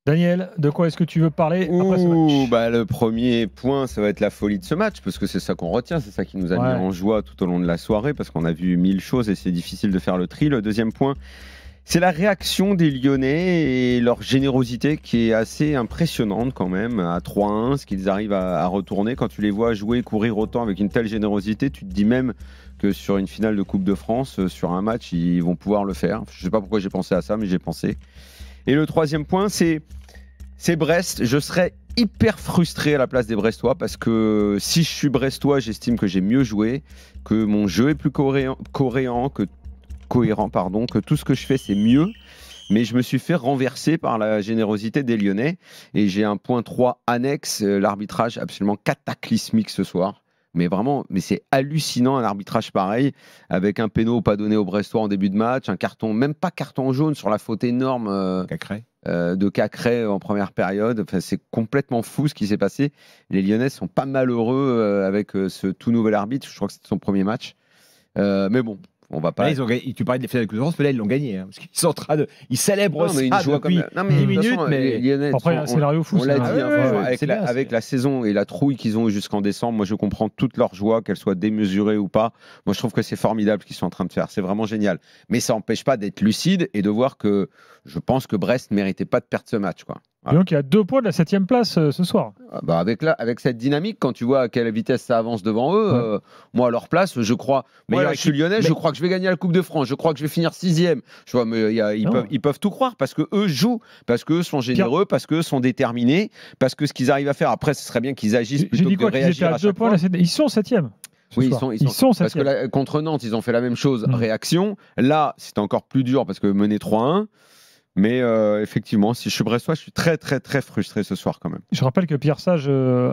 Daniel, de quoi est-ce que tu veux parler après ce match ? Le premier point, ça va être la folie de ce match, parce que c'est ça qu'on retient, c'est ça qui nous a mis en joie tout au long de la soirée, parce qu'on a vu 1000 choses et c'est difficile de faire le tri. Le deuxième point, c'est la réaction des Lyonnais et leur générosité qui est assez impressionnante quand même, à 3-1, ce qu'ils arrivent à retourner. Quand tu les vois jouer, courir autant avec une telle générosité, tu te dis même que sur une finale de Coupe de France, sur un match, ils vont pouvoir le faire. Je ne sais pas pourquoi j'ai pensé à ça, mais j'ai pensé. Et le troisième point, c'est Brest. Je serais hyper frustré à la place des Brestois parce que si je suis Brestois, j'estime que j'ai mieux joué, que mon jeu est plus cohérent, que tout ce que je fais, c'est mieux. Mais je me suis fait renverser par la générosité des Lyonnais. Et j'ai un point 3 annexe, l'arbitrage absolument cataclysmique ce soir. Mais vraiment, c'est hallucinant un arbitrage pareil, avec un péno pas donné aux Brestois en début de match, un carton, même pas carton jaune sur la faute énorme de Cacré en première période. Enfin, c'est complètement fou ce qui s'est passé. Les Lyonnais sont pas malheureux avec ce tout nouvel arbitre. Je crois que c'est son premier match. Mais bon. On va pas. Là, tu parlais des finales de Coupe de France, mais là ils l'ont gagné. Parce qu'ils sont en train de. Ils célèbrent ça depuis 10 minutes. Mais les Lyonnais, après, un scénario fou. On l'a dit, avec la saison et la trouille qu'ils ont eu jusqu'en décembre, moi je comprends toute leur joie, qu'elle soit démesurée ou pas. Moi je trouve que c'est formidable ce qu'ils sont en train de faire. C'est vraiment génial. Mais ça n'empêche pas d'être lucide et de voir que je pense que Brest ne méritait pas de perdre ce match, quoi. Voilà. Donc il y a 2 points de la 7e place ce soir. Avec cette dynamique, quand tu vois à quelle vitesse ça avance devant eux, moi à leur place, je crois. Moi, je suis lyonnais, je crois que je vais gagner la Coupe de France. Je crois que je vais finir 6e. Je vois, mais ils peuvent tout croire parce que eux jouent, parce qu'eux sont généreux, parce qu'eux sont déterminés, parce que ce qu'ils arrivent à faire. Après, ce serait bien qu'ils agissent plutôt que de réagir à chaque fois. Ils sont 7e. Oui, ils sont parce que contre Nantes, ils ont fait la même chose. Réaction. Là, c'est encore plus dur parce que mener 3-1. Mais effectivement, si je suis brestois, je suis très très très frustré ce soir quand même. Je rappelle que Pierre Sage,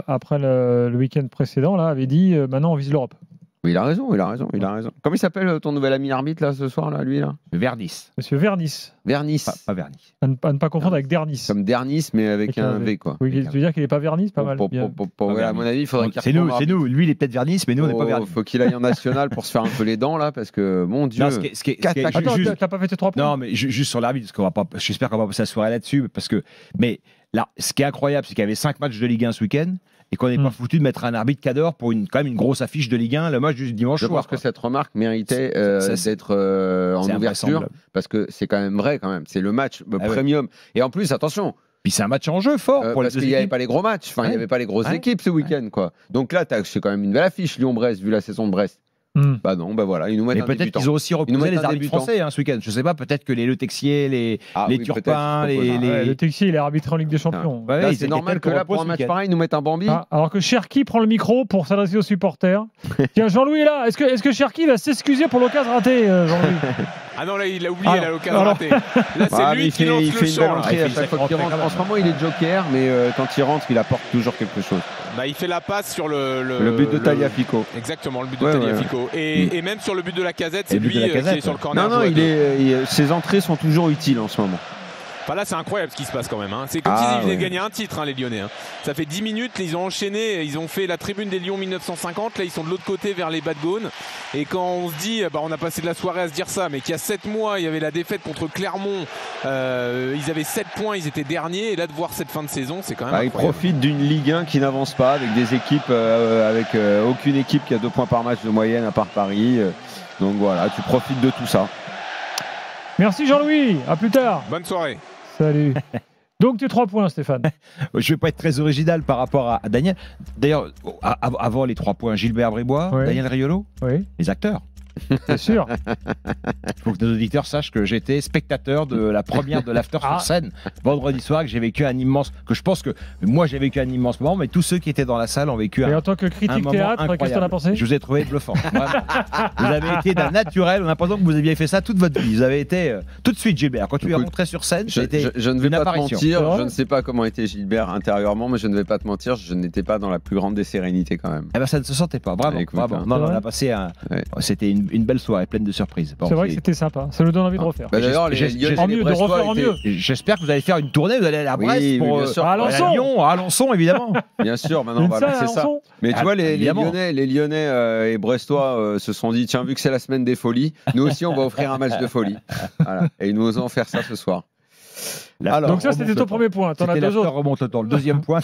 après le week-end précédent, là, avait dit maintenant on vise l'Europe. Oui, il a raison. Comment il s'appelle ton nouvel ami arbitre là ce soir là, lui là ? Vernis. Monsieur Vernis. Vernis. Pas Vernis. À ne pas confondre avec Dernis. Comme Dernis, mais avec un V quoi. Oui, tu veux dire qu'il n'est pas Vernis, pas mal. À mon avis, il faudrait qu'il retombe. C'est nous. Lui, il est peut-être Vernis, mais nous, on n'est pas Vernis. Il faut qu'il aille en national pour se faire un peu les dents là, parce que mon Dieu. Attends, t'as pas fait tes 3 points ? Non, mais juste sur l'arbitre, j'espère qu'on va passer la soirée là-dessus, parce que. Mais là, ce qui est incroyable, c'est qu'il y avait 5 matchs de Ligue 1 ce week-end. Et qu'on n'est pas foutu de mettre un arbitre cadre pour quand même une grosse affiche de Ligue 1, le match du dimanche soir. Je pense que cette remarque méritait d'être en ouverture, parce que c'est quand même vrai, quand même. C'est le match premium. Et en plus, attention. Puis c'est un match en jeu fort pour parce qu'il n'y avait pas les gros matchs, il n'y avait pas les grosses équipes ce week-end, quoi. Donc là, c'est quand même une belle affiche Lyon-Brest vu la saison de Brest. Bah non, bah voilà, ils nous mettent un débutant. Peut-être qu'ils ont aussi reposé les arbitres français ce week-end. Je sais pas, peut-être que les Le Texier, les Turpin, Le Texier, il est arbitré en Ligue des Champions. C'est normal que là, pour un match pareil, ils nous mettent un Bambi. Alors que Cherki prend le micro pour s'adresser aux supporters. Tiens, Jean-Louis est là. Est-ce que Cherki va s'excuser pour l'occasion ratée, Jean-Louis ? Ah non, là, il a oublié l'occasion ratée. Là, c'est lui qui lance le champ. À chaque fois qu'il rentre. En ce moment, il est joker, mais quand il rentre, il apporte toujours quelque chose. Il fait la passe sur le but de Tagliafico. Exactement, le but de Tagliafico. Et même sur le but de Lacazette, c'est lui qui est sur le corner. Non, ses entrées sont toujours utiles en ce moment. Enfin, là, c'est incroyable ce qui se passe quand même. C'est comme s'ils venaient de gagner un titre, les Lyonnais. Ça fait 10 minutes, ils ont enchaîné, ils ont fait la tribune des Lions 1950. Là, ils sont de l'autre côté vers les Bas-de-Gaune. Et quand on se dit, on a passé de la soirée à se dire ça, mais qu'il y a 7 mois, il y avait la défaite contre Clermont. Ils avaient 7 points, ils étaient derniers. Et là, de voir cette fin de saison, c'est quand même incroyable. Ils profitent d'une Ligue 1 qui n'avance pas, avec des équipes, avec aucune équipe qui a 2 points par match de moyenne, à part Paris. Donc voilà, tu profites de tout ça. Merci Jean-Louis, à plus tard. Bonne soirée. Salut. Donc tes 3 points, Stéphane. Je ne vais pas être très original par rapport à Daniel. D'ailleurs, avant les 3 points, Gilbert Bribois, Daniel Riolo, les acteurs. C'est sûr. Il faut que nos auditeurs sachent que j'étais spectateur de la première de l'After sur scène vendredi soir, que j'ai vécu un immense. Que je pense que moi j'ai vécu un immense moment, mais tous ceux qui étaient dans la salle ont vécu Et en tant que critique théâtre, qu'est-ce que tu en as pensé ? Je vous ai trouvé bluffant. Vous avez été d'un naturel. On a l'impression que vous aviez fait ça toute votre vie. Vous avez été tout de suite, Gilbert. Quand tu es rentré sur scène, je ne vais pas te mentir. Je ne sais pas comment était Gilbert intérieurement, mais je ne vais pas te mentir. Je n'étais pas dans la plus grande des sérénités quand même. Eh ben, ça ne se sentait pas. Bravo. Non, on a passé c'était une belle soirée, pleine de surprises. C'est vrai que c'était sympa. Ça nous donne envie de refaire. D'ailleurs, de refaire en mieux. J'espère que vous allez faire une tournée. Vous allez aller à Brest à Alençon, évidemment. Bien sûr, maintenant c'est ça. Mais tu vois, les Lyonnais et Brestois se sont dit, tiens, vu que c'est la semaine des folies, nous aussi on va offrir un match de folie. Voilà. Et ils nous ont offert ça ce soir. Donc ça, c'était ton premier point. T'en as deux autres. Remonte le temps. Le deuxième point.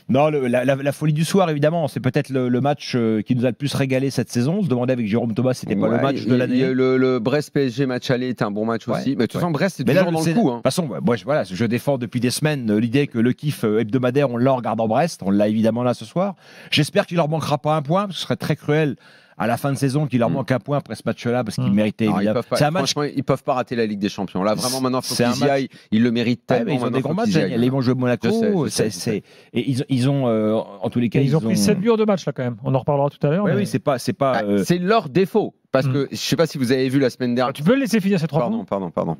Non, la folie du soir, évidemment, c'est peut-être le match qui nous a le plus régalé cette saison. On se demandait avec Jérôme Thomas, c'était pas le match de l'année. Le Brest-PSG match aller était un bon match aussi. Mais de toute façon, Brest, c'est toujours dans le coup. De toute façon, voilà, je défends depuis des semaines l'idée que le kiff hebdomadaire, on l'a en regardant Brest. On l'a évidemment là ce soir. J'espère qu'il leur manquera pas un point, parce que ce serait très cruel à la fin de saison qu'il leur manque un point après ce match-là, parce qu'ils méritaient. Franchement, ils peuvent pas rater la Ligue des Champions. Là, vraiment, maintenant, il faut qu'ils y aillent. Ils le méritent tellement. Ils ont des grands matchs. Ils vont jouer Monaco. Et ils ont, en tous les cas, ils ont pris 7 buts de match là quand même. On en reparlera tout à l'heure. Oui, c'est pas. C'est leur défaut. Parce que je sais pas si vous avez vu la semaine dernière. Tu peux le laisser finir ces 3 points. Pardon.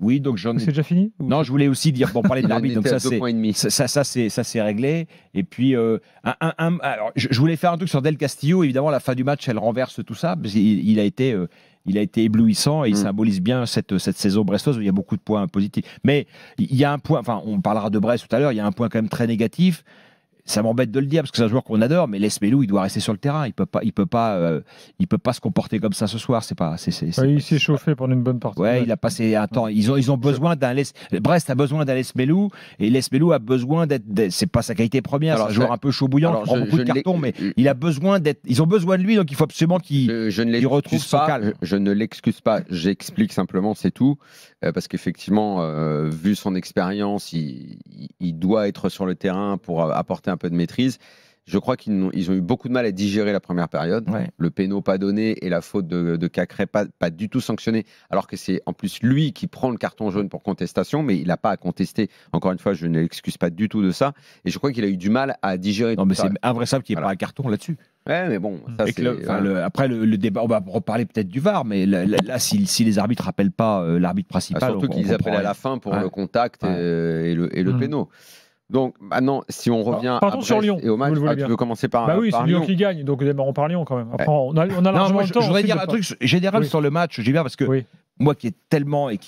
Oui, donc j'en ai. C'est déjà fini. Non, je voulais aussi dire, pour parler de l'arbitre, donc ça c'est réglé. Et puis, alors, je voulais faire un truc sur Del Castillo. Évidemment, la fin du match, elle renverse tout ça. Parce qu'il a été éblouissant et il symbolise bien cette saison brestoise où il y a beaucoup de points positifs. Mais il y a un point, enfin, on parlera de Brest tout à l'heure, il y a un point quand même très négatif. Ça m'embête de le dire parce que c'est un joueur qu'on adore, mais Lesmelou, il doit rester sur le terrain. Il peut pas se comporter comme ça ce soir. Il s'est chauffé pendant une bonne partie. Ouais, il a passé un temps. Ils ont besoin d'un Brest a besoin d'un Lesmelou et Lesmelou a besoin d'être. C'est pas sa qualité première. C'est un joueur un peu chaud bouillant. Il prend beaucoup de cartons, mais il a besoin d'être. Ils ont besoin de lui, donc il faut absolument qu'il retrouve son calme. Je ne l'excuse pas. J'explique simplement, c'est tout. Parce qu'effectivement, vu son expérience, il doit être sur le terrain pour apporter un peu de maîtrise. Je crois qu'ils ont eu beaucoup de mal à digérer la première période. Ouais. Le péno pas donné et la faute de Cacré pas du tout sanctionnée. Alors que c'est en plus lui qui prend le carton jaune pour contestation, mais il n'a pas à contester. Encore une fois, je ne l'excuse pas du tout de ça. Et je crois qu'il a eu du mal à digérer. Non, mais c'est invraisemblable qu'il n'y ait pas un carton là-dessus. Ouais, mais bon, ça c'est. Après, le débat, on va reparler peut-être du VAR, mais là, si les arbitres rappellent pas l'arbitre principal. Surtout qu'ils appellent à la fin pour le contact et le péno. Donc maintenant, si on revient à sur Lyon et au match, tu veux commencer par oui, c'est Lyon qui gagne, donc démarrons par Lyon quand même. Après, on a largement le temps. Je voudrais dire un truc général sur le match, Gilbert, parce que moi qui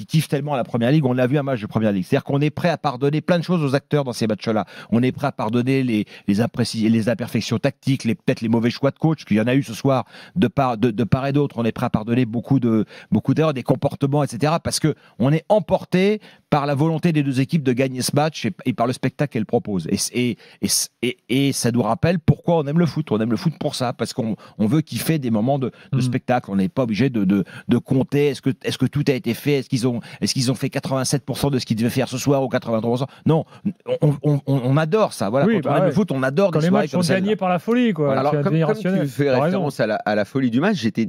kiffe tellement la Première Ligue, on a vu un match de Première Ligue. C'est-à-dire qu'on est prêt à pardonner plein de choses aux acteurs dans ces matchs-là. On est prêt à pardonner les imperfections tactiques, peut-être les mauvais choix de coach qu'il y en a eu ce soir de part et d'autre. On est prêt à pardonner beaucoup d'erreurs, des comportements, etc. Parce que on est emporté par la volonté des deux équipes de gagner ce match et par le spectacle qu'elles proposent. Et ça nous rappelle pourquoi on aime le foot. On aime le foot pour ça, parce qu'on veut kiffer des moments de spectacle. On n'est pas obligé de compter. Est-ce que tout a été fait? Est-ce qu'ils ont fait 87% de ce qu'ils devaient faire ce soir ou 83%? Non, on adore ça. Voilà, quand on aime le foot, on adore quand des les soirées matchs sont gagnés par la folie, quoi. Alors, comme tu fais référence à la folie du match, j'étais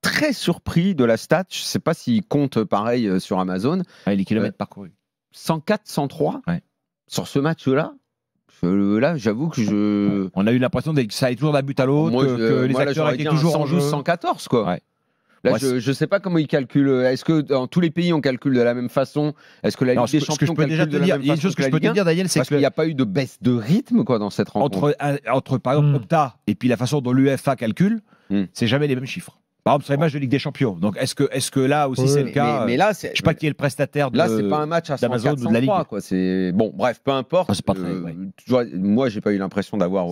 très surpris de la stat. Je ne sais pas s'ils comptent pareil sur Amazon. Les kilomètres parcourus. 104, 103 sur ce match-là. Là, j'avoue que on a eu l'impression que ça allait toujours d'un but à l'autre, que les acteurs étaient toujours en jeu. 114, quoi. Ouais. Là, je ne sais pas comment ils calculent. Est-ce que dans tous les pays, on calcule de la même façon? Est-ce que la Ligue des Champions calcule de la même façon? Il y a une chose que je peux te dire, Daniel, c'est qu'il n'y a pas eu de baisse de rythme dans cette rencontre. Entre par exemple, Opta et puis la façon dont l'UEFA calcule, c'est jamais les mêmes chiffres. Par exemple, sur les matchs de Ligue des Champions. Donc, est-ce que là aussi c'est le cas? Mais là, je ne sais pas qui est le prestataire là, c'est pas un match à 104, 103, quoi. Bon, bref, peu importe. C'est pas très, moi, j'ai pas eu l'impression d'avoir.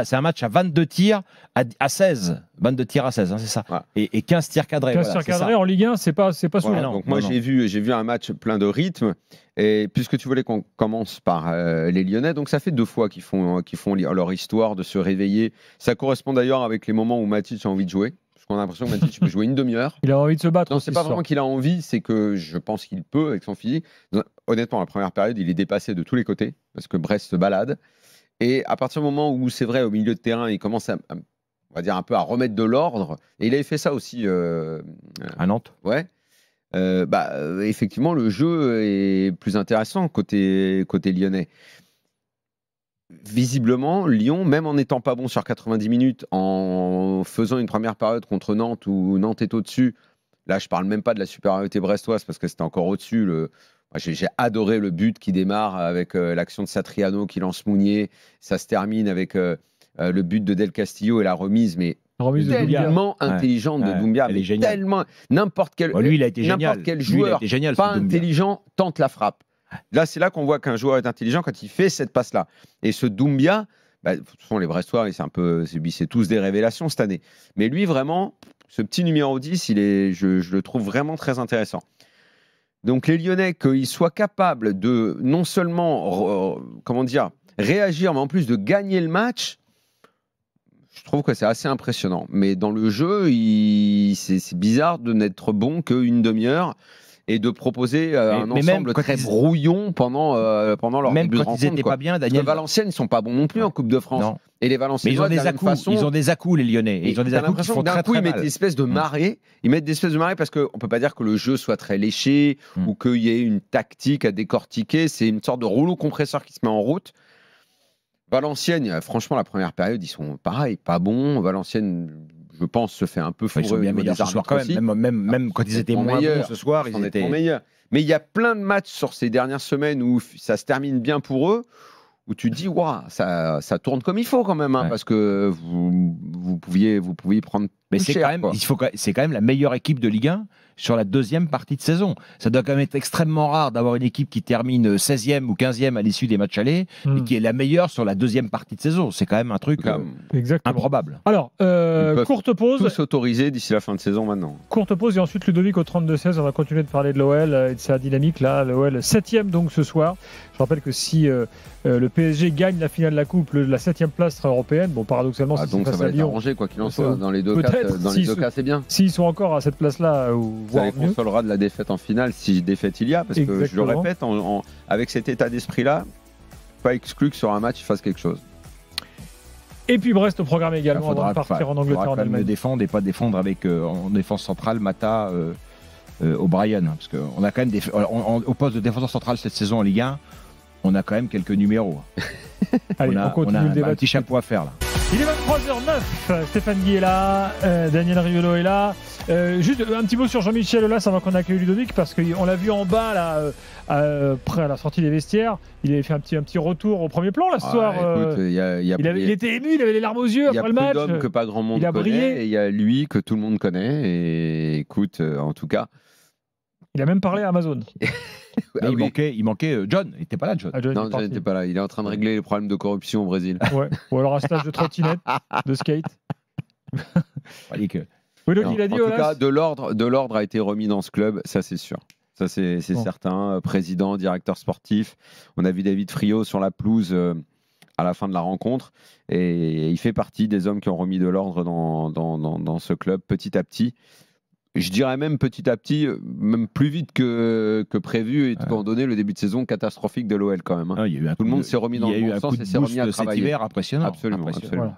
C'est un match à 22 tirs à 16. 22 tirs à 16, c'est ça. Et 15 tirs cadrés. 15 tirs cadrés en Ligue 1, c'est pas souvent. Donc moi, j'ai vu un match plein de rythme. Et puisque tu voulais qu'on commence par les Lyonnais, donc ça fait 2 fois qu'ils font leur histoire de se réveiller. Ça correspond d'ailleurs avec les moments où Matic a envie de jouer. On a l'impression que Matic peut jouer une demi-heure. Il a envie de se battre. Non, c'est pas vraiment qu'il a envie, c'est que je pense qu'il peut avec son physique. Honnêtement, la première période, il est dépassé de tous les côtés parce que Brest se balade. Et à partir du moment où c'est vrai, au milieu de terrain, il commence on va dire un peu à remettre de l'ordre. Et il avait fait ça aussi à Nantes. Ouais. Effectivement, le jeu est plus intéressant côté lyonnais. Visiblement, Lyon, même en n'étant pas bon sur 90 minutes, en faisant une première période contre Nantes où Nantes est au-dessus, là je parle même pas de la supériorité brestoise parce que c'était encore au-dessus. J'ai adoré le but qui démarre avec l'action de Satriano qui lance Mounier. Ça se termine avec le but de Del Castillo et la remise, mais tellement intelligente de Doumbia. Elle est géniale. Tellement, n'importe quel joueur pas intelligent tente la frappe. Là, c'est là qu'on voit qu'un joueur est intelligent quand il fait cette passe-là. Et ce Doumbia, de toute façon, les Brestois, c'est tous des révélations cette année. Mais lui, vraiment, ce petit numéro 10, je le trouve vraiment très intéressant. Donc les Lyonnais, qu'ils soient capables de non seulement réagir, mais en plus de gagner le match, je trouve que c'est assez impressionnant. Mais dans le jeu, c'est bizarre de n'être bon qu'une demi-heure et de proposer un ensemble très brouillon pendant leur même début de quand rencontre. Ils n'étaient pas bien, Daniel. Parce que Valenciennes, ils sont pas bons non plus en Coupe de France. Non. Et les Valenciennois, ils ont des à-coups, les Lyonnais. Et ils ont des à-coups qui font très, très mal. Ils mettent des espèces de marées. Ils mettent des espèces de marées parce qu'on peut pas dire que le jeu soit très léché ou qu'il y ait une tactique à décortiquer. C'est une sorte de rouleau compresseur qui se met en route. Valenciennes, franchement, la première période, ils sont pareils, pas bons. Valenciennes, je pense, se fait un peu fourrer. Ils sont bien meilleurs ce soir quand même quand ils étaient moins bons ce soir, ils étaient meilleurs. Mais il y a plein de matchs sur ces dernières semaines où ça se termine bien pour eux, où tu te dis, waouh, ça tourne comme il faut quand même, parce que vous pouviez prendre. Mais c'est quand même la meilleure équipe de Ligue 1 sur la deuxième partie de saison. Ça doit quand même être extrêmement rare d'avoir une équipe qui termine 16e ou 15e à l'issue des matchs allés et qui est la meilleure sur la deuxième partie de saison. C'est quand même un truc improbable. Alors, courte pause. Tous s'autoriser d'ici la fin de saison maintenant. Courte pause et ensuite Ludovic au 32-16. On va continuer de parler de l'OL et de sa dynamique. Là, l'OL 7e donc ce soir. Je rappelle que si le PSG gagne la finale de la Coupe, la 7e place sera européenne. Bon, paradoxalement, donc ça va être arrangé quoi qu'il en soit. Dans les deux cas, c'est bien. S'ils sont encore à cette place-là, ça les consolera de la défaite en finale, si défaite il y a, parce que je le répète, avec cet état d'esprit-là, pas exclu que sur un match il fasse quelque chose. Et puis Brest au programme également, avant de partir en Angleterre, en Allemagne. Le défendre et pas défendre avec en défense centrale Mata, O'Brien, parce qu'on a quand même au poste de défenseur central cette saison en Ligue 1, on a quand même quelques numéros. Allez, on continue le débat. Un petit chapeau à faire là. Il est 23h09, Stéphane Guy est là, Daniel Riolo est là. Juste un petit mot sur Jean-Michel Aulas avant qu'on accueille Ludovic, parce qu'on l'a vu en bas là, près à la sortie des vestiaires. Il avait fait un petit retour au premier plan là ce soir. Il était ému, il avait les larmes aux yeux après le match. Il y a plus d'hommes que pas grand monde connaît, et il y a lui que tout le monde connaît. Et écoute, en tout cas, il a même parlé à Amazon. Il manquait John. Il n'était pas là, John. Non, John n'était pas là. Il est en train de régler les problèmes de corruption au Brésil. Ouais. Ou alors un stage de trottinette, de skate. En tout cas, de l'ordre a été remis dans ce club, ça c'est sûr. Ça c'est certain. Président, directeur sportif. On a vu David Friot sur la pelouse à la fin de la rencontre. Et il fait partie des hommes qui ont remis de l'ordre dans ce club petit à petit. Je dirais même petit à petit, même plus vite que prévu, étant donné le début de saison catastrophique de l'OL quand même. Tout le monde s'est remis dans le bon sens et s'est remis à travailler. Cet hiver impressionnant. Absolument.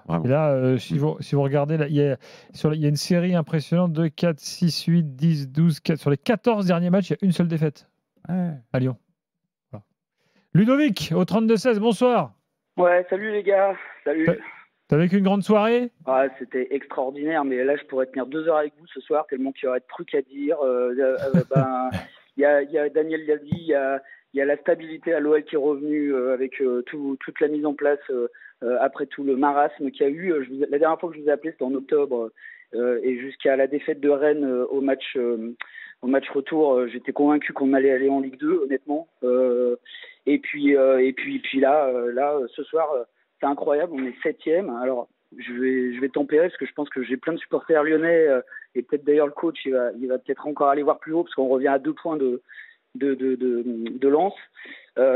Voilà. Et là, si vous regardez, là, il y a une série impressionnante de 4, 6, 8, 10, 12, 4. Sur les 14 derniers matchs, il y a une seule défaite à Lyon. Voilà. Ludovic, au 32-16, bonsoir. Ouais, salut les gars. Salut. T'as vécu une grande soirée ? C'était extraordinaire, mais là je pourrais tenir 2 heures avec vous ce soir, tellement qu'il y aurait de trucs à dire. Y a Daniel l'a dit, il y a la stabilité à l'OL qui est revenue avec toute la mise en place après tout le marasme qu'il y a eu. La dernière fois que je vous ai appelé, c'était en octobre, et jusqu'à la défaite de Rennes au match retour, j'étais convaincu qu'on allait aller en Ligue 2, honnêtement. Et puis là, ce soir. C'est incroyable, on est 7e. Alors, je vais tempérer parce que je pense que j'ai plein de supporters lyonnais et peut-être d'ailleurs le coach, il va peut-être encore aller voir plus haut parce qu'on revient à 2 points de Lens.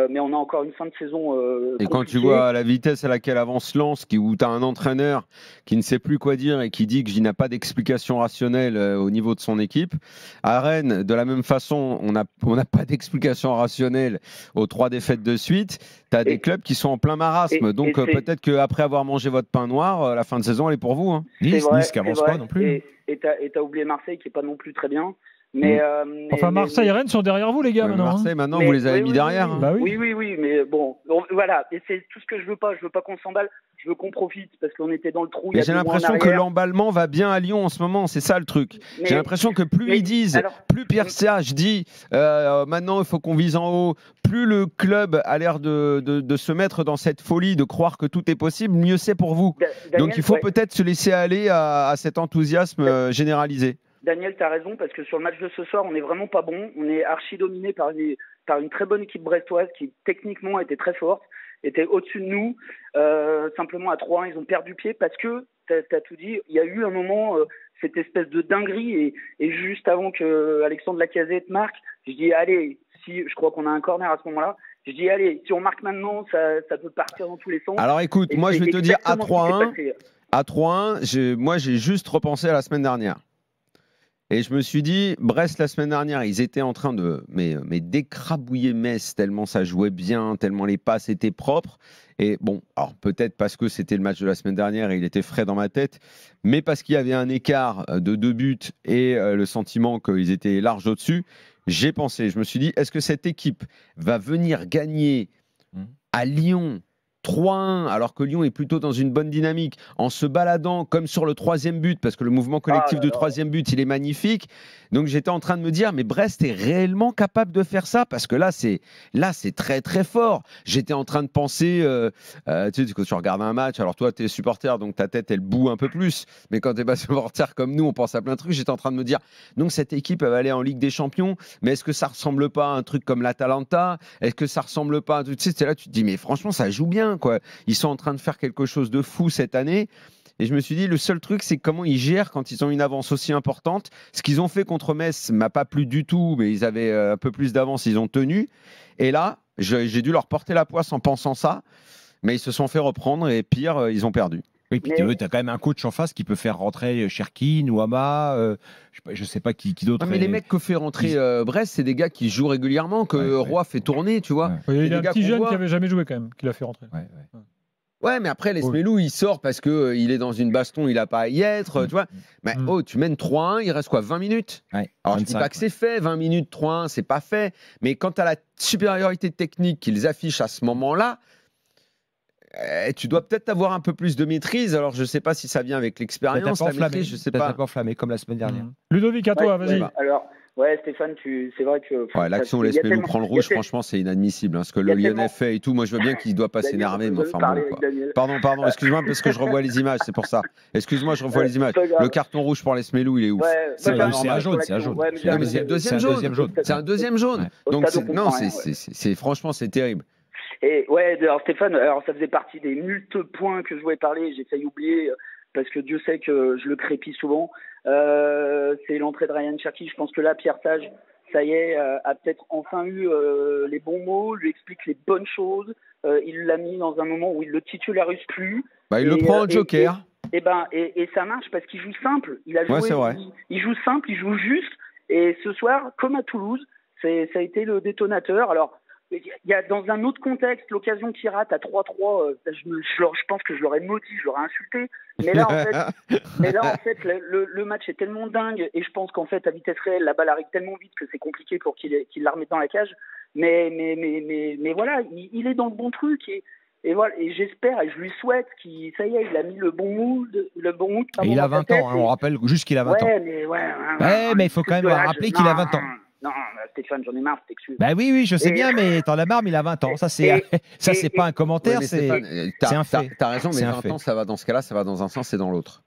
Mais on a encore une fin de saison. Et quand tu vois la vitesse à laquelle avance Lens, où tu as un entraîneur qui ne sait plus quoi dire et qui dit qu'il n'a pas d'explication rationnelle au niveau de son équipe. À Rennes, de la même façon, on n'a pas d'explication rationnelle aux 3 défaites de suite. Tu as des clubs qui sont en plein marasme. Donc peut-être qu'après avoir mangé votre pain noir, la fin de saison, elle est pour vous. Hein. Nice qui avance pas non plus. Et t'as oublié Marseille qui n'est pas non plus très bien. Mais, Marseille et Rennes sont derrière vous, les gars, maintenant. Marseille, maintenant, vous les avez mis derrière. Hein. Bah oui, mais bon, voilà. Et c'est tout ce que je veux pas. Je veux pas qu'on s'emballe. Je veux qu'on profite parce qu'on était dans le trou. Mais j'ai l'impression que l'emballement va bien à Lyon en ce moment. C'est ça le truc. J'ai l'impression que plus ils disent, plus Pierre Serge dit maintenant il faut qu'on vise en haut, plus le club a l'air de se mettre dans cette folie, de croire que tout est possible, mieux c'est pour vous. Donc il faut peut-être se laisser aller à cet enthousiasme généralisé. Daniel, tu as raison, parce que sur le match de ce soir, on n'est vraiment pas bon. On est archi dominé par une très bonne équipe brestoise qui, techniquement, était très forte, était au-dessus de nous. Simplement, à 3-1, ils ont perdu pied parce que t'as tout dit. Il y a eu un moment, cette espèce de dinguerie, et juste avant que Alexandre Lacazette marque, je dis allez, je crois qu'on a un corner à ce moment-là. Je dis allez, si on marque maintenant, ça peut partir dans tous les sens. Alors écoute, moi je vais te dire à 3-1, moi j'ai juste repensé à la semaine dernière. Et je me suis dit, Brest, la semaine dernière, ils étaient en train de d'écrabouiller Metz, tellement ça jouait bien, tellement les passes étaient propres. Et bon, alors peut-être parce que c'était le match de la semaine dernière et il était frais dans ma tête, mais parce qu'il y avait un écart de 2 buts et le sentiment qu'ils étaient larges au-dessus, je me suis dit, est-ce que cette équipe va venir gagner à Lyon 3-1, alors que Lyon est plutôt dans une bonne dynamique, en se baladant comme sur le 3e but, parce que le mouvement collectif du 3e but, il est magnifique. Donc j'étais en train de me dire, mais Brest est réellement capable de faire ça, parce que là, c'est très très fort. J'étais en train de penser, tu sais, quand tu regardes un match, alors toi, tu es supporter, donc ta tête, elle boue un peu plus, mais quand tu n'es pas supporter comme nous, on pense à plein de trucs. J'étais en train de me dire, donc cette équipe, elle va aller en Ligue des Champions, mais est-ce que ça ressemble pas à un truc comme l'Atalanta? Est-ce que ça ressemble pas à... Tu sais, là, tu te dis, mais franchement, ça joue bien, quoi. Ils sont en train de faire quelque chose de fou cette année. Et je me suis dit, le seul truc, c'est comment ils gèrent quand ils ont une avance aussi importante. Ce qu'ils ont fait contre Metz m'a pas plu du tout, mais ils avaient un peu plus d'avance, ils ont tenu. Et là, j'ai dû leur porter la poisse en pensant ça, mais ils se sont fait reprendre et pire, ils ont perdu. Oui, puis tu as quand même un coach en face qui peut faire rentrer Cherki, Ouama, je sais pas qui d'autre. Mais les mecs que fait rentrer Brest, c'est des gars qui jouent régulièrement, que Roy fait tourner, tu vois. Il y a un petit jeune qui avait jamais joué quand même, qui l'a fait rentrer. Ouais, mais après, l'Esmelou, il sort parce qu'il est dans une baston, il n'a pas à y être, tu vois. Mais tu mènes 3-1, il reste quoi, 20 minutes? Alors, je ne dis pas que c'est fait, 20 minutes, 3-1, c'est pas fait. Mais quand tu as la supériorité technique qu'ils affichent à ce moment-là, tu dois peut-être avoir un peu plus de maîtrise. Alors, je ne sais pas si ça vient avec l'expérience, la maîtrise, je sais pas. Peut-être enflammé, comme la semaine dernière. Ludovic, à toi, vas-y. Alors, Stéphane, c'est vrai que... l'action où l'Esmelou prend le rouge, franchement, c'est inadmissible. Ce que le Lyonnais fait et tout, moi, je veux bien qu'il ne doit pas s'énerver. Mais enfin, bon, quoi. Pardon, excuse-moi, parce que je revois les images, c'est pour ça. Excuse-moi, je revois les images. Le carton rouge pour l'Esmelou, il est ouf. C'est un jaune, c'est un jaune. Mais c'est le deuxième jaune. C'est un deuxième jaune. Donc, non, franchement, c'est terrible. Et alors Stéphane, ça faisait partie des multiples points que je voulais parler, j'ai failli oublier parce que Dieu sait que je le crépis souvent. C'est l'entrée de Ryan Cherki. Je pense que là, Pierre Sage, ça y est, a peut-être enfin eu les bons mots, lui explique les bonnes choses. Il l'a mis dans un moment où il le titularise plus. Il le prend en joker. Et ça marche parce qu'il joue simple. Il a joué. C'est vrai. Il joue simple, il joue juste. Et ce soir, comme à Toulouse, ça a été le détonateur. Alors. Il y a dans un autre contexte l'occasion qu'il rate à 3-3, je pense que je l'aurais maudit, je l'aurais insulté. Mais là en fait, le match est tellement dingue et je pense qu'en fait à vitesse réelle la balle arrive tellement vite que c'est compliqué pour qu'il la remette dans la cage. Mais voilà, il est dans le bon truc et voilà, et j'espère et je lui souhaite ça y est, il a mis le bon mood. Et il a 20 ans, on rappelle juste qu'il a 20 ans. Mais il faut quand même rappeler qu'il a 20 ans. Non, Stéphane, j'en ai marre, t'excuses. Oui, je sais bien, mais t'en as marre, mais il a 20 ans. Ça, c'est pas un commentaire, c'est un fait. T'as raison, mais 20 ans, ça va dans ce cas-là, ça va dans un sens et dans l'autre.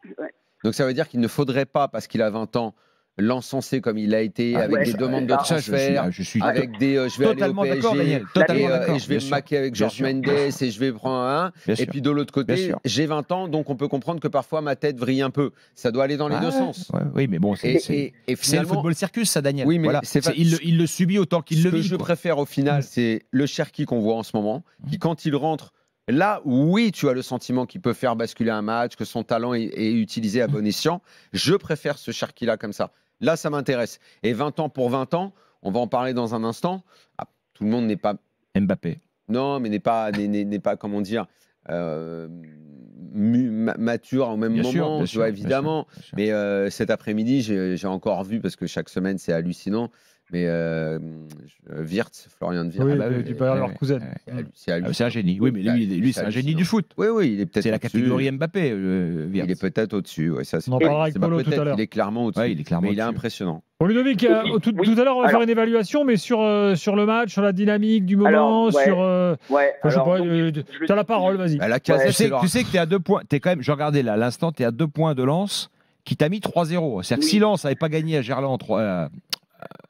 Donc ça veut dire qu'il ne faudrait pas, parce qu'il a 20 ans, l'encenser comme il a été, avec des demandes de transfert, avec des je vais totalement aller au PSG, Daniel, totalement et je vais me maquer avec Georges Mendes et je vais prendre un. Et puis de l'autre côté, j'ai 20 ans, donc on peut comprendre que parfois ma tête vrille un peu. Ça doit aller dans les deux sens. Oui, mais bon, c'est le football circus, ça, Daniel. Oui, mais voilà. Il le subit autant qu'il le vit. Ce que je préfère au final, c'est le Cherki qu'on voit en ce moment, qui quand il rentre, là, oui, tu as le sentiment qu'il peut faire basculer un match, que son talent est utilisé à bon escient. Je préfère ce Cherki-là comme ça. Là, ça m'intéresse. Et 20 ans pour 20 ans, on va en parler dans un instant. Tout le monde n'est pas... Mbappé. Non, mais n'est pas comment dire, mature au même moment, tu vois, évidemment. Bien sûr. Mais cet après-midi, j'ai encore vu, parce que chaque semaine, c'est hallucinant, mais Florian Wirtz, du Bayern Leverkusen. C'est un génie. Oui, mais lui c'est un génie du foot. Oui, il est peut-être. C'est la catégorie Mbappé. Il est peut-être au-dessus. Ça, on en parlera avec Polo tout à l'heure. Il est clairement au-dessus. Mais il est impressionnant. Bon, Ludovic, tout à l'heure, on va faire une évaluation, mais sur le match, sur la dynamique du moment, tu as la parole, vas-y. Tu sais que tu es à 2 points. T'es quand même, je regardais là, à l'instant, tu es à 2 points de Lens qui t'a mis 3-0. C'est-à-dire que si Lens n'avait pas gagné à Gerland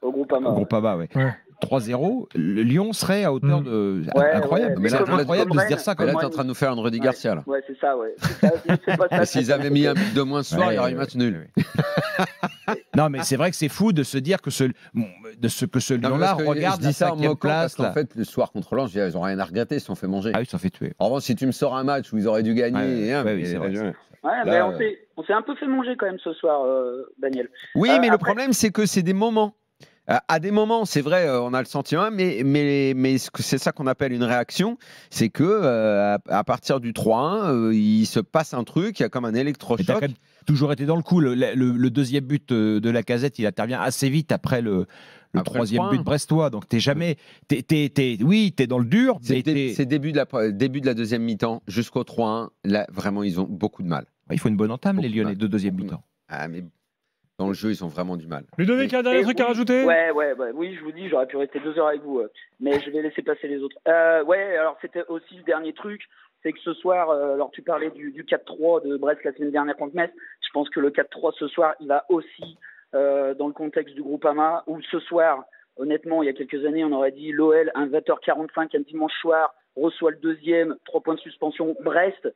au Groupama, 3-0, Lyon serait à hauteur de. Incroyable. Mais là, c'est incroyable de se dire ça. Là, tu es en train de nous faire un Rudy Garcia. Là. Ouais, c'est ça, ouais. S'ils avaient mis un but de moins ce soir, il y aurait eu match nul. Non, mais c'est vrai que c'est fou de se dire que ce Lyon-là regarde la 5e place. Parce qu'en fait, le soir contre Lens, ils n'ont rien à regretter, ils se sont fait manger. Ah, ils se sont fait tuer. En revanche, si tu me sors un match où ils auraient dû gagner. C'est vrai. Mais on s'est un peu fait manger quand même ce soir, Daniel. Oui, mais le problème, c'est que c'est des moments. À des moments, c'est vrai, on a le sentiment, mais c'est ça qu'on appelle une réaction, c'est que à partir du 3-1, il se passe un truc, il y a comme un électrochoc. Tu as quand même toujours été dans le coup. Le deuxième but de Lacazette, il intervient assez vite après le troisième but brestois. Donc t'es jamais, t'es dans le dur. C'est début de la deuxième mi-temps jusqu'au 3-1. Là, vraiment, ils ont beaucoup de mal. Il faut une bonne entame, les Lyonnais, de deuxième mi-temps. Ah, mais dans le jeu, ils ont vraiment du mal. Ludovic, un dernier truc à rajouter ? Oui, je vous dis, j'aurais pu rester 2 heures avec vous, mais je vais laisser passer les autres. Alors c'était aussi le dernier truc, c'est que ce soir, alors tu parlais du 4-3 de Brest la semaine dernière contre Metz, je pense que le 4-3 ce soir, il va aussi dans le contexte du Groupama, où ce soir, honnêtement, il y a quelques années, on aurait dit l'OL, un 20h45, un dimanche soir, reçoit le deuxième, 3 points de suspension, Brest.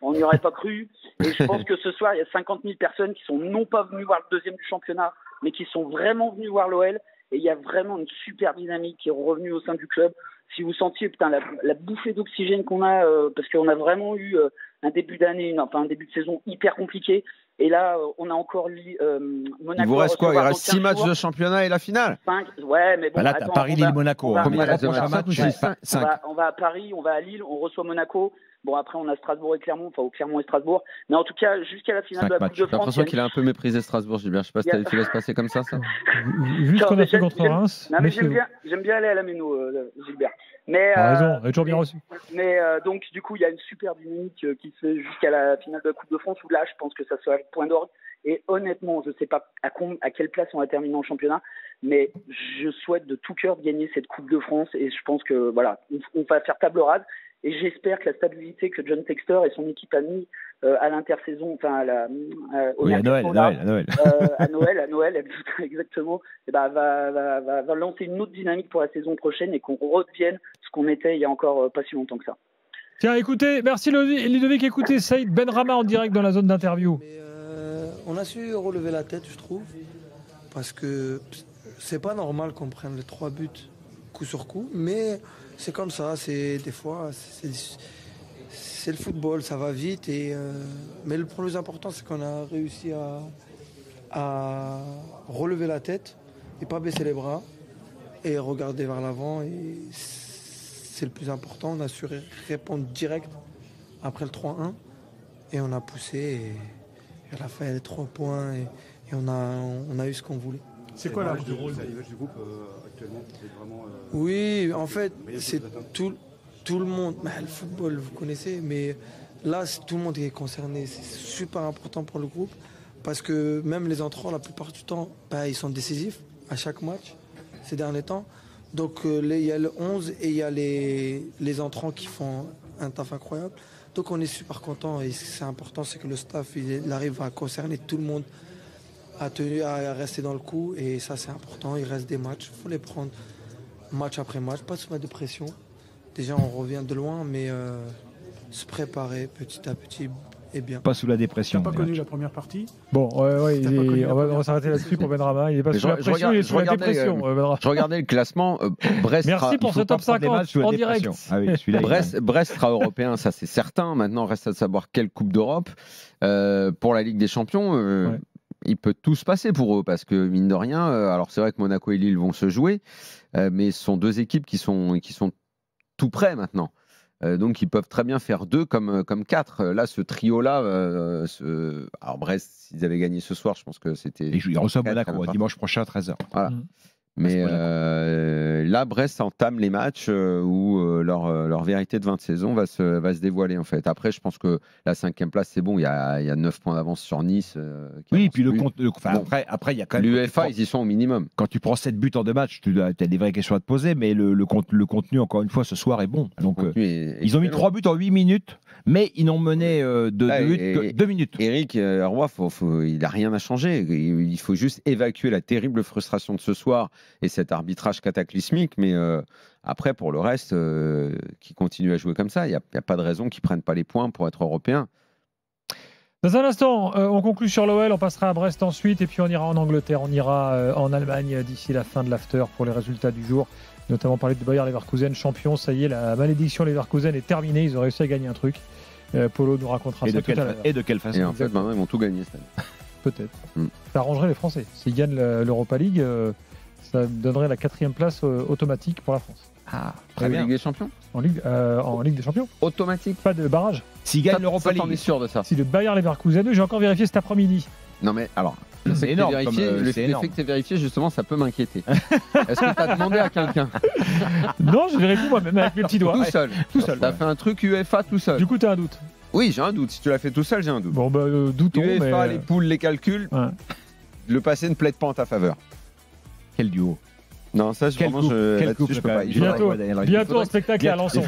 On n'y aurait pas cru. Et je pense que ce soir, il y a 50 000 personnes qui sont non pas venues voir le deuxième du championnat, mais qui sont vraiment venues voir l'OL. Et il y a vraiment une super dynamique qui est revenue au sein du club. Si vous sentiez la bouffée d'oxygène qu'on a, parce qu'on a vraiment eu un début d'année, un début de saison hyper compliqué. Et là, on a encore Monaco. Il vous reste quoi ? Il reste 6 matchs de championnat et la finale ? 5. Ouais, mais bon. Là, t'as Paris, Lille, Monaco. Combien reste de matchs ? 5. On va à Paris, on va à Lille, on reçoit Monaco. Bon, après, on a Strasbourg et Clermont, ou Clermont et Strasbourg. Mais en tout cas, jusqu'à la finale de la Coupe de France. J'ai l'impression qu'il a un peu méprisé Strasbourg, Gilbert. Je ne sais pas si tu avais fait laisser passer comme ça. Vu ce qu'on a fait contre Reims. Non, mais j'aime bien aller à la Méno, Gilbert. Mais, raison, elle est toujours bien reçue. Mais donc, du coup, il y a une super dynamique qui se fait jusqu'à la finale de la Coupe de France, où là, je pense que ça sera le point d'orgue. Et honnêtement, je ne sais pas à quelle place on va terminer en championnat, mais je souhaite de tout cœur de gagner cette Coupe de France. Et je pense que, voilà, on va faire table rase. Et j'espère que la stabilité que John Textor et son équipe a mis à l'intersaison, enfin à Noël, exactement, et va lancer une autre dynamique pour la saison prochaine et qu'on redevienne ce qu'on était il y a encore pas si longtemps que ça. Tiens, écoutez, merci Ludovic. Écoutez Saïd Benrahma en direct dans la zone d'interview. On a su relever la tête, je trouve, parce que c'est pas normal qu'on prenne les 3 buts coup sur coup, mais c'est comme ça, des fois, c'est le football, ça va vite. Mais le plus important, c'est qu'on a réussi à relever la tête et pas baisser les bras et regarder vers l'avant. Et c'est le plus important. On a su répondre direct après le 3-1 et on a poussé. Et à la fin, il y a les 3 points et on a eu ce qu'on voulait. C'est quoi l'âge du rôle du groupe actuellement ? Oui, en fait, c'est tout le monde. Le football, vous connaissez, mais là, tout le monde est concerné. C'est super important pour le groupe parce que même les entrants, la plupart du temps, ils sont décisifs à chaque match ces derniers temps. Donc, il y a le 11 et il y a les entrants qui font un taf incroyable. Donc, on est super content et ce qui est important, c'est que le staff il arrive à concerner tout le monde, à rester dans le coup et ça, c'est important. Il reste des matchs, il faut les prendre. Match après match, pas se mettre de pression. Déjà, on revient de loin, mais se préparer petit à petit est bien. Pas sous la dépression. Tu n'as pas connu la première partie ? Bon, on va s'arrêter là-dessus pour Benrahma. Il n'est pas sous la pression, il est sous la dépression. Je regardais le classement. Brest Merci pour ce top 50 en direct. Ah oui, Brest sera européen, ça c'est certain. Maintenant, reste à savoir quelle Coupe d'Europe. Pour la Ligue des Champions, il peut tout se passer pour eux parce que, mine de rien, alors c'est vrai que Monaco et Lille vont se jouer, mais ce sont 2 équipes qui sont tout près maintenant. Donc ils peuvent très bien faire 2 comme 4. Là, ce trio-là, alors Brest, s'ils avaient gagné ce soir, je pense que c'était... Ils reçoivent Monaco dimanche prochain à 13h. Voilà. Mais là, Brest entame les matchs où leur vérité de 20 saisons va se dévoiler en fait. Après, je pense que la 5e place, c'est bon. Il y a 9 points d'avance sur Nice. Oui, puis après, il y a quand même. L'UEFA, ils y sont au minimum. Quand tu prends 7 buts en 2 matchs, tu as des vraies questions à te poser. Mais le contenu, encore une fois, ce soir est bon. Donc, ils ont mis 3 buts en 8 minutes. mais ils n'ont mené 2 minutes. Eric Roy, il n'a rien à changer. Il faut juste évacuer la terrible frustration de ce soir et cet arbitrage cataclysmique. Mais après, pour le reste, qui continue à jouer comme ça, il n'y a pas de raison qu'ils ne prennent pas les points pour être européens. Dans un instant, on conclut sur l'OL, on passera à Brest ensuite, et puis on ira en Angleterre, on ira en Allemagne d'ici la fin de l'after pour les résultats du jour. Notamment parler de Bayer Leverkusen, champion, ça y est, la malédiction Leverkusen est terminée, ils ont réussi à gagner un truc. Polo nous racontera ça tout à l'heure. Et de quelle façon? Et en fait, maintenant, ils vont tout gagner cette année. Peut-être. Ça arrangerait les Français. S'ils gagnent l'Europa League, ça donnerait la 4e place automatique pour la France. Ah, très bien. Ligue des Champions en Ligue des Champions. Automatique. Pas de barrage. S'ils gagnent l'Europa League. On est sûr de ça. Si le Bayer Leverkusen, j'ai encore vérifié cet après-midi. Non mais alors, c'est énorme. Le fait que tu aies vérifié, justement, ça peut m'inquiéter. Est-ce que tu as demandé à quelqu'un? Non, je vérifie moi-même avec mes petits doigts. Tout seul. Tout seul. Tu as fait un truc UEFA tout seul. Du coup, tu as un doute? Oui, j'ai un doute. Si tu l'as fait tout seul, j'ai un doute. Bon, bah, doutons. UEFA, les poules, les calculs, le passé ne plaide pas en ta faveur. Quel duo. Non, ça, je peux pas. Bientôt en spectacle à Alençon.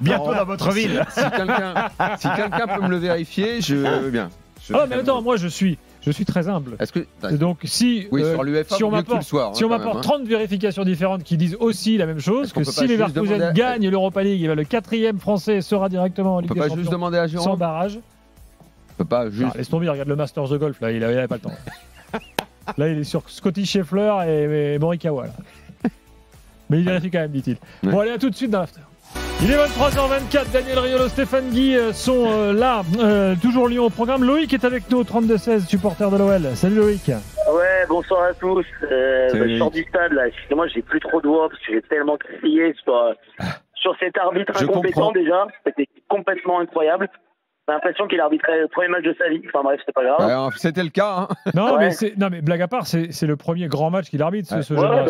Bientôt dans votre ville. Si quelqu'un peut me le vérifier, je veux bien. Ah, mais attends, moi, je suis très humble. Est-ce que donc si sur l'UEFA, si on m'apporte 30 vérifications différentes qui disent aussi la même chose, que si les Leverkusen gagnent l'Europa League, le 4e français sera directement en Ligue des Champions. On peut pas juste demander à Jérôme sans barrage. On peut pas juste. Laisse tomber, regarde le Masters de golf là, il avait pas le temps. Là, il est sur Scotty Scheffler et Morikawa. Là. Mais il vérifie quand même, dit-il. Ouais. Bon, allez, à tout de suite dans l'after. Il est 23h24. Daniel Riolo, Stéphane Guy sont là. Toujours Lyon au programme. Loïc est avec nous au 32-16, supporter de l'OL. Salut Loïc. Ouais, bonsoir à tous. Je sors du stade là. Excusez-moi, j'ai plus trop de voix parce que j'ai tellement crié sur cet arbitre incompétent déjà. C'était complètement incroyable. J'ai l'impression qu'il arbitrait le premier match de sa vie. Enfin bref, c'est pas grave. C'était le cas. Hein. Non, ouais. mais blague à part, c'est le premier grand match qu'il arbitre, ce jeune.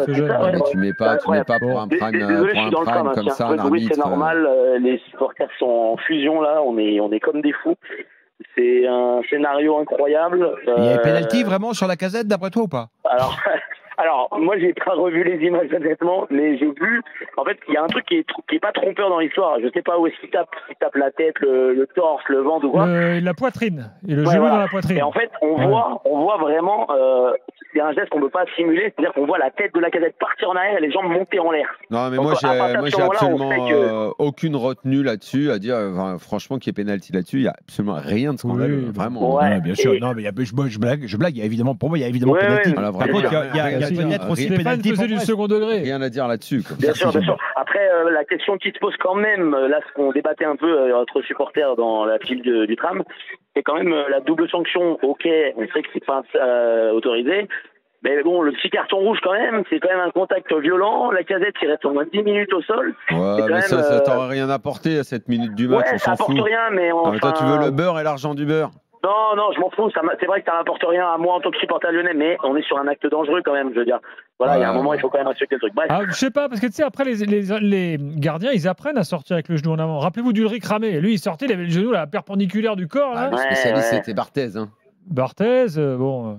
Mais tu mets pas pour un prime, désolé, pour un prime comme ça, un arbitre. C'est normal. Les supporters sont en fusion là. On est comme des fous. C'est un scénario incroyable. Il y a pénalty vraiment sur la casette d'après toi ou pas? Alors, moi, j'ai pas revu les images honnêtement, mais j'ai vu. En fait, il y a un truc qui est pas trompeur dans l'histoire. Je sais pas où est-ce qu'il tape. S'il tape la tête, le torse, le ventre ou quoi. La poitrine. Et le genou dans la poitrine. Et en fait, on voit vraiment. C'est un geste qu'on peut pas simuler. C'est-à-dire qu'on voit la tête de la casette partir en arrière et les jambes monter en l'air. Non, mais moi, j'ai absolument aucune retenue là-dessus à dire. Franchement, qu'il y ait pénalty là-dessus, il y a absolument rien de scandaleux, vraiment. Ouais, bien sûr. Non, mais je blague. Il y a évidemment pour moi, il y a évidemment pénalty. Par contre, il y a peut-être aussi pénalty du second degré. Rien à dire là-dessus. Bien sûr. Après, la question qui se pose quand même, là, ce qu'on débattait un peu entre supporters dans la file du tram, c'est quand même la double sanction. Ok, on sait que c'est pas autorisé. Mais bon, le petit carton rouge quand même, c'est quand même un contact violent. La casette qui reste au moins 10 minutes au sol. Ouais, mais ça t'aurait rien apporté à cette minute du match, on s'en fout. Ça apporte rien, mais enfin... toi, tu veux le beurre et l'argent du beurre? Non, je m'en fous. C'est vrai que ça n'apporte rien à moi en tant que supporter lyonnais, mais on est sur un acte dangereux quand même, je veux dire. Voilà, il y a un moment, il faut quand même respecter le truc. Bref. Je sais pas, parce que tu sais, après, les gardiens, ils apprennent à sortir avec le genou en avant. Rappelez-vous d'Ulrich Ramé. Lui, il sortait, il avait le genou là, perpendiculaire du corps. Là. Le spécialiste, c'était Barthez. Hein. Barthez, bon.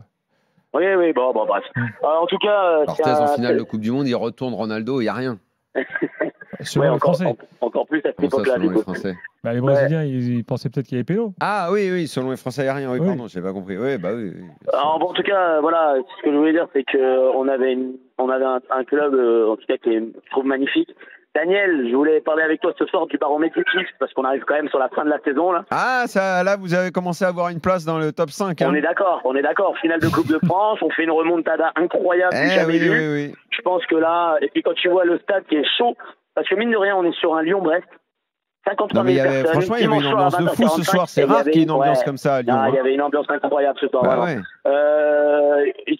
Oui, bon, bref. En tout cas. Barthez en finale de Coupe du Monde, il retourne Ronaldo, il n'y a rien. Selon les Français. Encore plus à cette époque-là. Selon les Français. Les Brésiliens, ils pensaient peut-être qu'il y avait péno. Ah oui, selon les Français, il n'y a rien. Oui, pardon, je n'ai pas compris. Oui. Alors, en tout cas, voilà, ce que je voulais dire, c'est qu'on avait un club, en tout cas, qui je trouve magnifique. Daniel, je voulais parler avec toi ce soir du baromètre Ipsos, parce qu'on arrive quand même sur la fin de la saison. Là. Ah, là, vous avez commencé à avoir une place dans le top 5. Hein. On est d'accord. Finale de Coupe de France, on fait une remontada incroyable, jamais vue. Oui. Je pense que là, et puis quand tu vois le stade qui est chaud, parce que mine de rien, on est sur un Lyon-Brest. 53 000 personnes. Franchement, il y avait une ambiance de fou ce soir. C'est rare qu'il y ait une ambiance comme ça à Lyon. Il y avait une ambiance incroyable ce soir.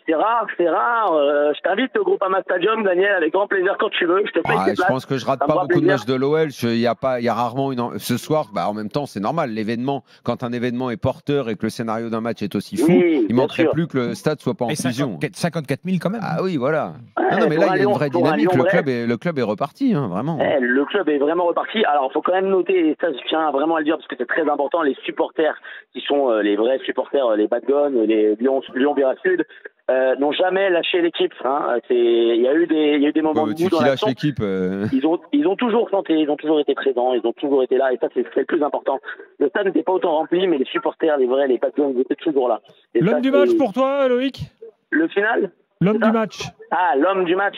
C'est rare. Je t'invite au Groupama Stadium, Daniel, avec grand plaisir quand tu veux. Je te paye tes places. Je pense que je rate pas beaucoup de matchs de l'OL. Il y a rarement ce soir. En même temps, c'est normal. L'événement, quand un événement est porteur et que le scénario d'un match est aussi fou, il manquerait plus que le stade soit pas en fusion. 54 000 quand même. Ah oui, voilà. Non, mais là, il y a une vraie dynamique. Le club est reparti, vraiment. Le club est vraiment reparti. Alors, il faut quand même noter, et ça, je tiens vraiment à le dire parce que c'est très important, les supporters qui sont les vrais supporters, les Bad Guns, les Lyon Bira Sud, n'ont jamais lâché l'équipe. Hein. Il y a eu des moments de bout dans l'action. L'équipe. Ils ont toujours tenté, ils ont toujours été présents, ils ont toujours été là, et ça c'est le plus important. Le stade n'était pas autant rempli, mais les supporters, les vrais, les patrons, ils étaient toujours là. L'homme du match pour toi, Loïc? Le final? L'homme du match. Ah, l'homme du match.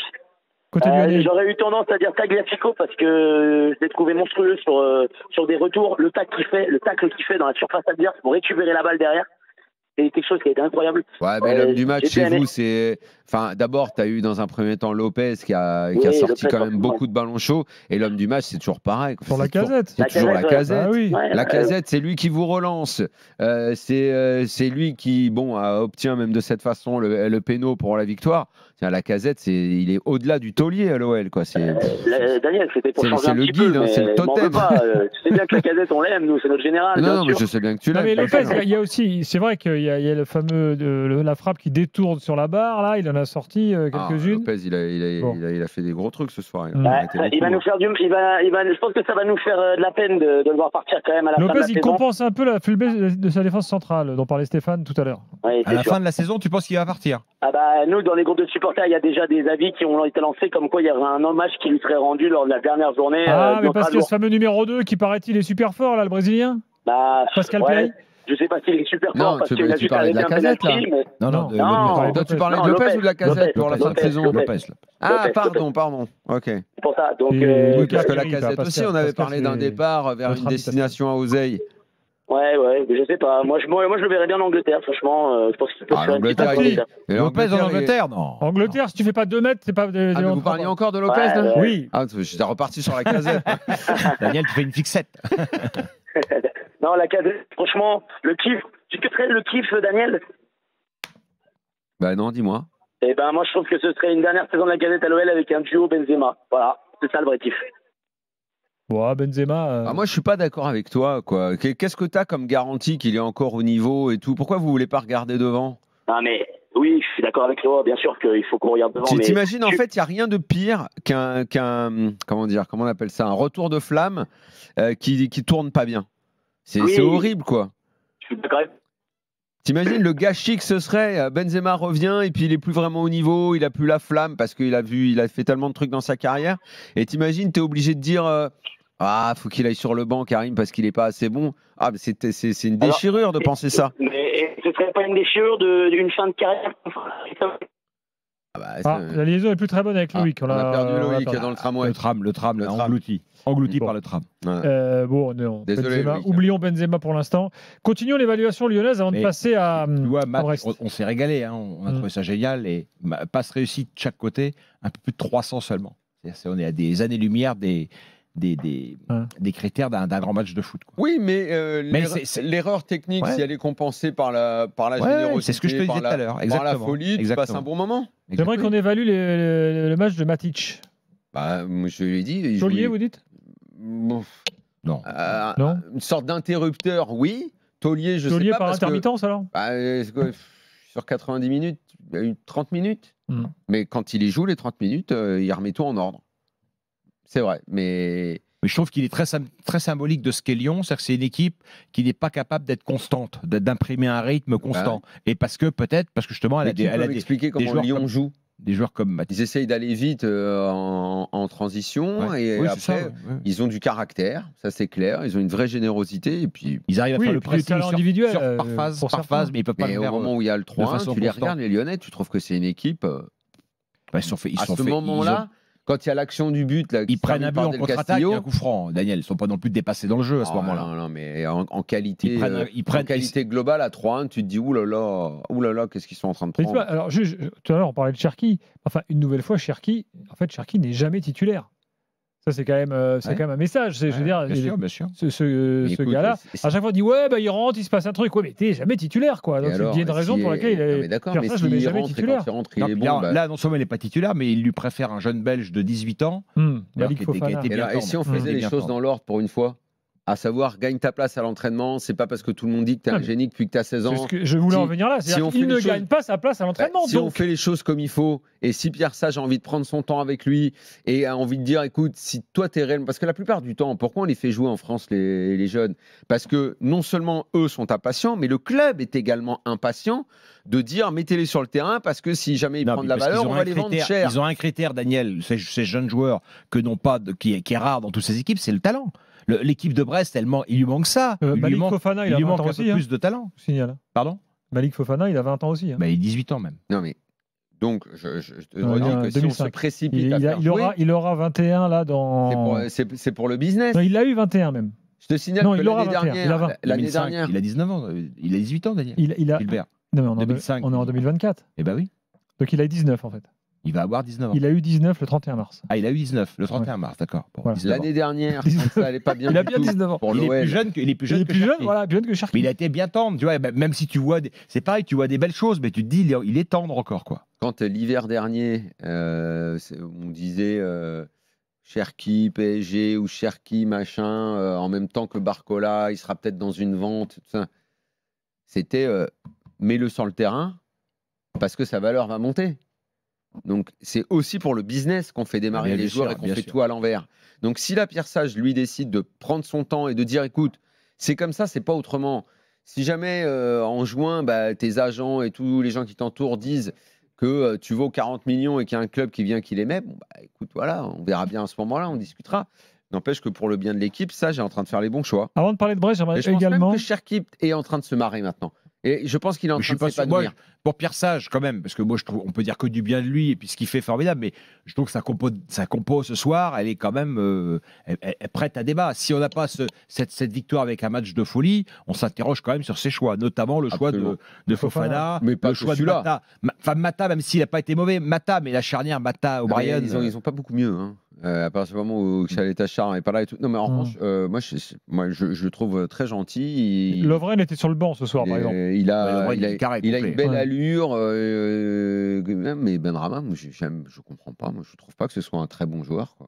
J'aurais eu tendance à dire Tagliafico parce que je l'ai trouvé monstrueux sur des retours. Le tacle qu'il fait dans la surface adverse pour récupérer la balle derrière. C'est quelque chose qui a été incroyable. Ouais, mais l'homme du match chez vous, c'est. Enfin, d'abord, tu as eu dans un premier temps Lopez qui a sorti quand même beaucoup de ballons chauds. Et l'homme du match, c'est toujours pareil. Pour la Casette. C'est toujours la Casette. Ah, oui. La Casette, c'est lui qui vous relance. C'est lui qui, obtient même de cette façon le péno pour la victoire. Tiens, la Casette, il est au-delà du taulier à l'OL. Daniel, c'était pour changer un petit peu. C'est le guide, c'est le totem. Tu sais bien que la Casette, on l'aime, nous, c'est notre général. Non, mais je sais bien que tu l'aimes. Mais Lopez, il y a aussi, c'est vrai qu'il y a le fameux la frappe qui détourne sur la barre. Là, il en a sorti quelques-unes. Lopez, il a fait des gros trucs ce soir. Il va nous faire je pense que ça va nous faire de la peine de le voir partir quand même à la fin de la saison. Lopez, il compense un peu la faiblesse de sa défense centrale, dont parlait Stéphane tout à l'heure. Oui, à la fin de la saison, tu penses qu'il va partir? Nous, dans les groupes de supporters, il y a déjà des avis qui ont été lancés comme quoi il y aurait un hommage qui lui serait rendu lors de la dernière journée. Mais parce que ce fameux numéro 2 qui paraît-il est super fort, là, le Brésilien Pascal Play. Je sais pas s'il est super fort parce qu'il a juste arrêté un penalty. Non, tu parlais de Lopez ou de la Casette pour la fin de saison? Lopez. Ah, pardon. Ok. C'est pour ça. Donc, parce que la Casette aussi, on avait parlé d'un départ vers une destination à Oseille. Ouais, mais je sais pas. Moi, je le verrais bien en Angleterre, franchement. Je pense qu'il peut faire une petite Angleterre. Lopez en Angleterre, non. Angleterre, si tu fais pas 2 mètres, c'est pas. Vous parliez encore de Lopez, là? Oui. J'étais reparti sur la Casette. Daniel, tu fais une fixette. Non, la Casette, franchement, le kiff. Tu quitterais le kiff, Daniel? Non, dis-moi. Moi, je trouve que ce serait une dernière saison de la Casette à l'OL avec un duo Benzema. Voilà, c'est ça le vrai kiff. Benzema. Moi, je suis pas d'accord avec toi, quoi. Qu'est-ce que tu as comme garantie qu'il est encore au niveau et tout? Pourquoi vous voulez pas regarder devant? Ah, mais oui, je suis d'accord avec toi. Bien sûr qu'il faut qu'on regarde devant. T'imagines, en fait, il y a rien de pire qu'un comment on appelle ça, un retour de flamme qui tourne pas bien. C'est horrible, quoi. Je suis d'accord. T'imagines le gâchis que ce serait? Benzema revient et puis il est plus vraiment au niveau, il a plus la flamme parce qu'il a fait tellement de trucs dans sa carrière. Et t'imagines, t'es obligé de dire faut qu'il aille sur le banc, Karim, parce qu'il est pas assez bon. Mais c'est une déchirure de penser ça. Mais ce serait pas une déchirure d'une fin de carrière? La liaison est plus très bonne avec Loïc. On a perdu Loïc dans le tramway. Le tram, englouti par le tram. Désolé, Benzema. Oublions Benzema pour l'instant. Continuons l'évaluation lyonnaise avant de passer à. Tu vois, on s'est régalé, on a trouvé ça génial et passe réussie de chaque côté, un peu plus de 300 seulement. On est à des années-lumière des critères d'un grand match de foot. Oui, mais l'erreur technique, si elle est compensée par la générosité, c'est ce que je te disais tout à l'heure. Par la folie, tu passes un bon moment. J'aimerais qu'on évalue le match de Matic. Je lui ai dit. Taulier, vous dites? Non. Une sorte d'interrupteur, oui. Taulier, je sais pas. Taulier par intermittence, alors? Sur 90 minutes, il y a eu 30 minutes. Mais quand il y joue, les 30 minutes, il remet tout en ordre. C'est vrai, mais je trouve qu'il est très symbolique de ce qu'est Lyon, c'est-à-dire que c'est une équipe qui n'est pas capable d'être constante, d'imprimer un rythme constant. Et parce que justement, elle a expliquer comment Lyon joue. Des joueurs comme Mathis. Ils essayent d'aller vite en transition et après ils ont du caractère, ça c'est clair. Ils ont une vraie générosité et puis ils arrivent à faire le pressing individuel par phase, mais ils peuvent pas le faire. Au moment où il y a le 3-1, tu les regardes les Lyonnais, tu trouves que c'est une équipe. Ils sont faits. À ce moment-là. Quand il y a l'action du but, là, ils prennent un but en contre-attaque et un coup franc. Daniel, ils ne sont pas non plus dépassés dans le jeu à ce moment-là. Non, mais en qualité, ils prennent en qualité globale à 3-1, tu te dis oulala, qu'est-ce qu'ils sont en train de prendre. Alors, tout à l'heure, on parlait de Cherki. Enfin, une nouvelle fois, Cherki n'est jamais titulaire. Ça, c'est quand même un message. Je veux dire, bien sûr. Ce gars-là, à chaque fois, il dit il rentre, il se passe un truc. Mais t'es jamais titulaire, quoi. Donc, il y a une raison pour laquelle il est. D'accord, mais s'il le jamais rentre titulaire. Et quand il rentre, il est bon. Là, non seulement il n'est pas titulaire, mais il lui préfère un jeune Belge de 18 ans. Et si on faisait les choses dans l'ordre pour une fois? À savoir, gagne ta place à l'entraînement, c'est pas parce que tout le monde dit que tu es un génie depuis que tu as 16 ans. Je voulais en venir là. Il ne gagne pas sa place à l'entraînement. Si on fait les choses comme il faut, et si Pierre Sage a envie de prendre son temps avec lui, et a envie de dire, écoute, si toi t'es réellement. Parce que la plupart du temps, pourquoi on les fait jouer en France, les jeunes? Parce que non seulement eux sont impatients, mais le club est également impatient de dire mettez-les sur le terrain parce que si jamais ils prennent de la valeur, on va les vendre cher. Ils ont un critère, Daniel, ces jeunes joueurs que n'ont pas, qui est rare dans toutes ces équipes, c'est le talent. L'équipe de Brest, il lui manque ça. Malik Fofana, il a 20 ans aussi. Plus de talent. Signal. Pardon ? Malik Fofana, il a 20 ans aussi. Bah, il a 18 ans même. Non mais donc je te redis que si on se précipite il aura 21 là dans. C'est pour le business. Non, il a eu 21 même. Je te signale que l'année dernière, il a 19 ans, il a 18 ans, Daniel. Gilbert. Non, mais on est en 2024. Eh ben oui. Donc il a 19 en fait. Il va avoir 19 ans. Il a eu 19 le 31 mars. Ah, il a eu 19 le 31 mars, d'accord. Bon, voilà. L'année dernière, ça allait pas bien. Il a bien 19 ans. Il est plus jeune que Cherki. Mais il a été bien tendre, tu vois. Même si tu vois, c'est pareil, tu vois des belles choses, mais tu te dis, il est tendre encore, quoi. Quand l'hiver dernier, on disait Cherki, PSG ou Cherki, machin, en même temps que Barcola, il sera peut-être dans une vente. Tout ça. C'était mets-le sur le terrain parce que sa valeur va monter. Donc, c'est aussi pour le business qu'on fait démarrer les joueurs et qu'on fait tout à l'envers. Donc, si la Pierre Sage, lui, décide de prendre son temps et de dire, écoute, c'est comme ça, c'est pas autrement. Si jamais, en juin, tes agents et tous les gens qui t'entourent disent que tu vaux 40 millions et qu'il y a un club qui vient qui les met, écoute, voilà, on verra bien à ce moment-là, on discutera. N'empêche que pour le bien de l'équipe, Sage est en train de faire les bons choix. Avant de parler de Brest, j'aimerais également... Je pense même que Cherki est en train de se marrer maintenant. Et je pense qu'il est en train de s'épanouir. Pour Pierre Sage, quand même, parce que moi, je trouve, on peut dire que du bien de lui et puis ce qu'il fait formidable, mais je trouve que sa compo ce soir, elle est quand même elle est prête à débat. Si on n'a pas cette victoire avec un match de folie, on s'interroge quand même sur ses choix, notamment le choix de Fofana, mais pas le choix de Mata. Enfin, Mata, même s'il n'a pas été mauvais, Mata, mais la charnière Mata-O'Brien. Ils n'ont pas beaucoup mieux. Hein. À partir du moment où Chalet Tachar n'est pas là et tout. Non, mais en revanche, moi, je le trouve très gentil. Lovren était sur le banc ce soir, par exemple. Il a une belle allure. Mais Benrahma, je comprends pas. Moi, je trouve pas que ce soit un très bon joueur, quoi.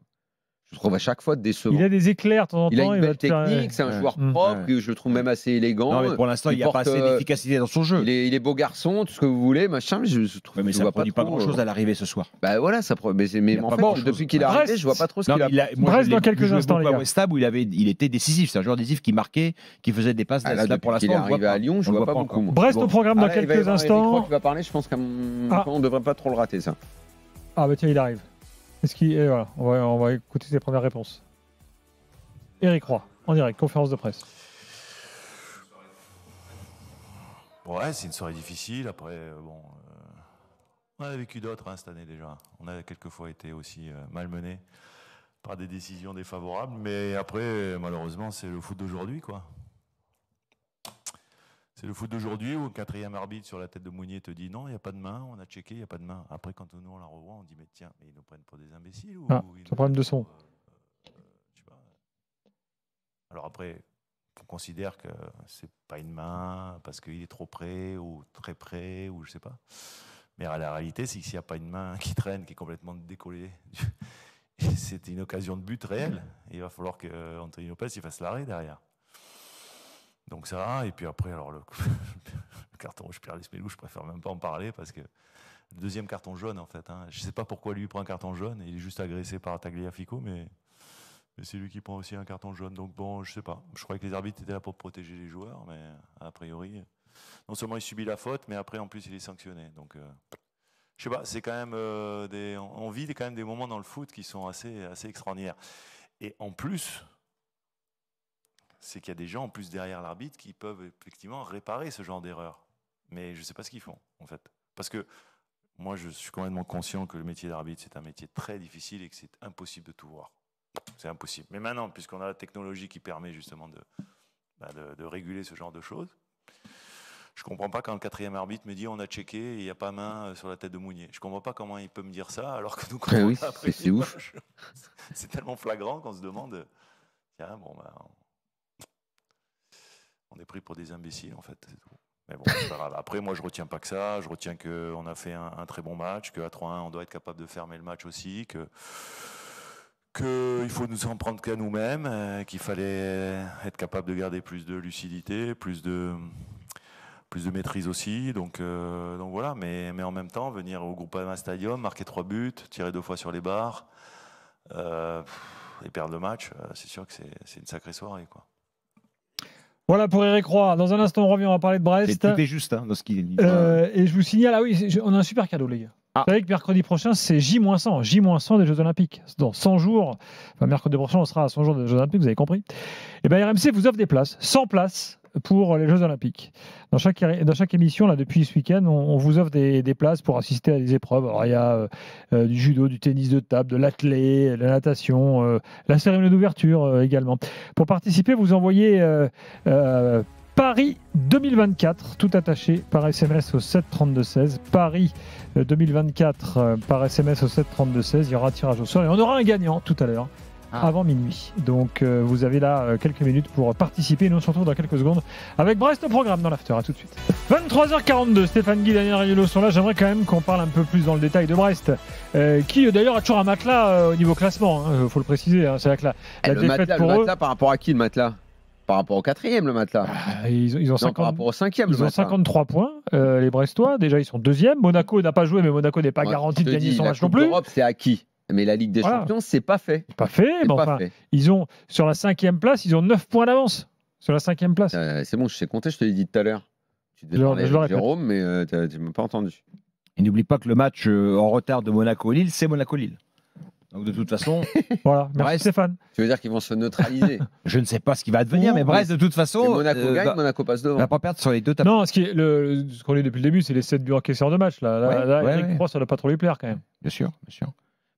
Je trouve à chaque fois décevant. Il a des éclairs de temps en temps. Il a une belle technique, c'est un joueur propre, que je le trouve même assez élégant. Non, mais pour l'instant, il n'y a pas assez d'efficacité dans son jeu. Il est beau garçon, tout ce que vous voulez, machin, mais je trouve mais ça ne produit pas grand-chose à l'arrivée ce soir. Bah voilà, mais en fait, depuis qu'il est arrivé, je vois pas trop ce qu'il a. Brest dans quelques instants, les gars. West Ham où il était décisif, c'est un joueur décisif qui marquait, qui faisait des passes. Là, pour l'instant, il est arrivé à Lyon, je vois pas beaucoup. Brest au programme dans quelques instants. Tu vas parler, je pense qu'on devrait pas trop le rater, ça. Ah bah tiens, il arrive. Voilà, on va écouter ses premières réponses. Eric Roy, en direct, conférence de presse. Ouais, c'est une soirée difficile. Après, on a vécu d'autres cette année déjà. On a quelquefois été aussi malmenés par des décisions défavorables. Mais après, malheureusement, c'est le foot d'aujourd'hui, quoi. C'est le foot d'aujourd'hui où le quatrième arbitre sur la tête de Mounier te dit non, il n'y a pas de main, on a checké, il n'y a pas de main. Après, quand nous on la revoit, on dit mais tiens, mais ils nous prennent pour des imbéciles ou c'est un problème de son. Alors après, on considère que c'est pas une main parce qu'il est trop près ou très près ou je sais pas. Mais la réalité, c'est que s'il n'y a pas une main qui traîne, qui est complètement décollée, c'est une occasion de but réelle. Il va falloir que Anthony Lopez il fasse l'arrêt derrière. Donc ça, et puis après, alors le carton rouge Pierre Lesmelou, je préfère même pas en parler parce que le deuxième carton jaune en fait. Hein, je sais pas pourquoi lui prend un carton jaune. Il est juste agressé par Tagliafico, mais c'est lui qui prend aussi un carton jaune. Donc bon, je sais pas. Je croyais que les arbitres étaient là pour protéger les joueurs, mais a priori, non seulement il subit la faute, mais après en plus il est sanctionné. Donc je sais pas. C'est quand même on vit quand même des moments dans le foot qui sont assez extraordinaires. Et en plus, c'est qu'il y a des gens en plus derrière l'arbitre qui peuvent effectivement réparer ce genre d'erreur. Mais je sais pas ce qu'ils font en fait, parce que moi je suis complètement conscient que le métier d'arbitre c'est un métier très difficile et que c'est impossible de tout voir. C'est impossible. Mais maintenant, puisqu'on a la technologie qui permet justement de réguler ce genre de choses, je ne comprends pas quand le quatrième arbitre me dit on a checké et il n'y a pas main sur la tête de Mounier. Je ne comprends pas comment il peut me dire ça alors que nous, quand on a appris, c'est ouf. C'est tellement flagrant qu'on se demande tiens, bon, on est pris pour des imbéciles en fait, c'est tout. Mais bon, c'est pas grave. Après, moi, je retiens pas que ça. Je retiens qu'on a fait un très bon match, qu'à 3-1, on doit être capable de fermer le match aussi, qu'il faut nous en prendre qu'à nous-mêmes, qu'il fallait être capable de garder plus de lucidité, plus de maîtrise aussi. Donc voilà, mais en même temps, venir au Groupama Stadium, marquer 3 buts, tirer 2 fois sur les barres, et perdre le match, c'est sûr que c'est une sacrée soirée, quoi. Voilà pour Eric Roy. Dans un instant, on revient, on va parler de Brest. Tout est juste dans ce qu'il dit. Et je vous signale, on a un super cadeau, les gars. Vous savez que mercredi prochain, c'est J-100 des Jeux Olympiques. Dans 100 jours, mercredi prochain, on sera à 100 jours des Jeux Olympiques, vous avez compris. Et bien, RMC vous offre des places, 100 places pour les Jeux Olympiques. Dans chaque émission, là, depuis ce week-end, on vous offre des places pour assister à des épreuves. Alors, il y a du judo, du tennis de table, de l'athlé, de la natation, la cérémonie d'ouverture également. Pour participer, vous envoyez Paris 2024, tout attaché par SMS au 732-16. Paris 2024 par SMS au 732-16. Il y aura un tirage au sort et on aura un gagnant tout à l'heure. Avant minuit. Donc vous avez là quelques minutes pour participer. Nous on se retrouve dans quelques secondes avec Brest au programme dans l'after. À tout de suite. 23h42, Stéphane Guy, Daniel Riolo sont là. J'aimerais quand même qu'on parle un peu plus dans le détail de Brest, qui d'ailleurs a toujours un matelas au niveau classement. Faut le préciser. C'est la défaite pour eux. Le matelas par rapport à qui le matelas? Par rapport au 4e, le matelas. Ils ont 50, par rapport au 5e, ils ont 53 points, les Brestois. Déjà, ils sont 2e. Monaco n'a pas joué, mais Monaco n'est pas garanti de gagner son match non plus. L'Europe, c'est acquis. Mais la Ligue des Champions, c'est pas fait. C'est pas fait. Mais enfin, ils ont, sur la 5e place, ils ont 9 points d'avance. Sur la 5e place. C'est bon, je sais compter, je te l'ai dit tout à l'heure. Tu devais parler avec Jérôme, mais tu m'as pas entendu. Et n'oublie pas que le match en retard de Monaco-Lille, c'est Monaco-Lille. Donc de toute façon, voilà. Merci Stéphane. Tu veux dire qu'ils vont se neutraliser? Je ne sais pas ce qui va advenir, mais Brest, de toute façon, Monaco gagne, Monaco passe devant. On va pas perdre sur les deux tableaux. Non, ce qu'on est depuis le début, c'est les 7 buts encaisseurs de match. Là, Eric Roy, ça ne doit pas trop lui plaire quand même. Bien sûr, bien sûr.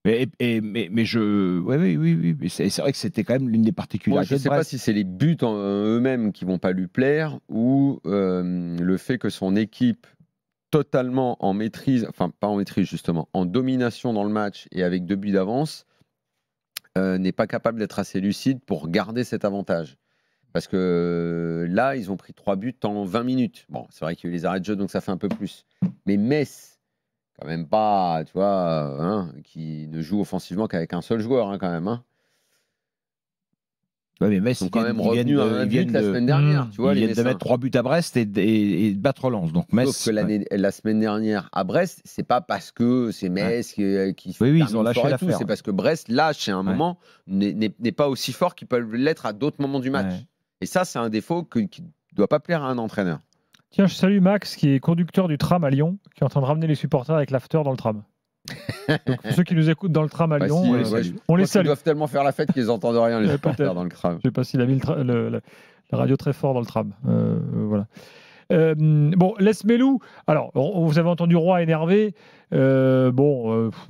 Mais oui. Mais c'est vrai que c'était quand même l'une des particularités. Moi, je ne sais pas si c'est les buts en eux-mêmes qui vont pas lui plaire ou le fait que son équipe totalement en maîtrise, enfin pas en maîtrise justement, en domination dans le match et avec 2 buts d'avance, n'est pas capable d'être assez lucide pour garder cet avantage. Parce que là, ils ont pris 3 buts en 20 minutes. Bon, c'est vrai qu'il y a eu les arrêts de jeu, donc ça fait un peu plus. Mais Metz, quand même pas, tu vois, qui ne joue offensivement qu'avec un seul joueur, quand même. Ouais, mais Metz, ils sont quand même revenus à un but la semaine dernière. Tu vois, ils viennent de mettre 3 buts à Brest et de battre Lens. Donc Metz, sauf que la semaine dernière à Brest, c'est pas parce que c'est Metz qui ils ont lâché l'affaire. C'est parce que Brest lâche à un moment n'est pas aussi fort qu'ils peuvent l'être à d'autres moments du match. Et ça, c'est un défaut qui ne doit pas plaire à un entraîneur. Tiens, je salue Max qui est conducteur du tram à Lyon, qui est en train de ramener les supporters avec l'after dans le tram. Donc pour ceux qui nous écoutent dans le tram à Lyon, on les salue. Ils doivent tellement faire la fête qu'ils n'entendent rien, les supporters dans le tram. Je ne sais pas s'il a mis la radio très fort dans le tram. Voilà. Bon, Les Melou. Alors, vous avez entendu Roy énervé. Je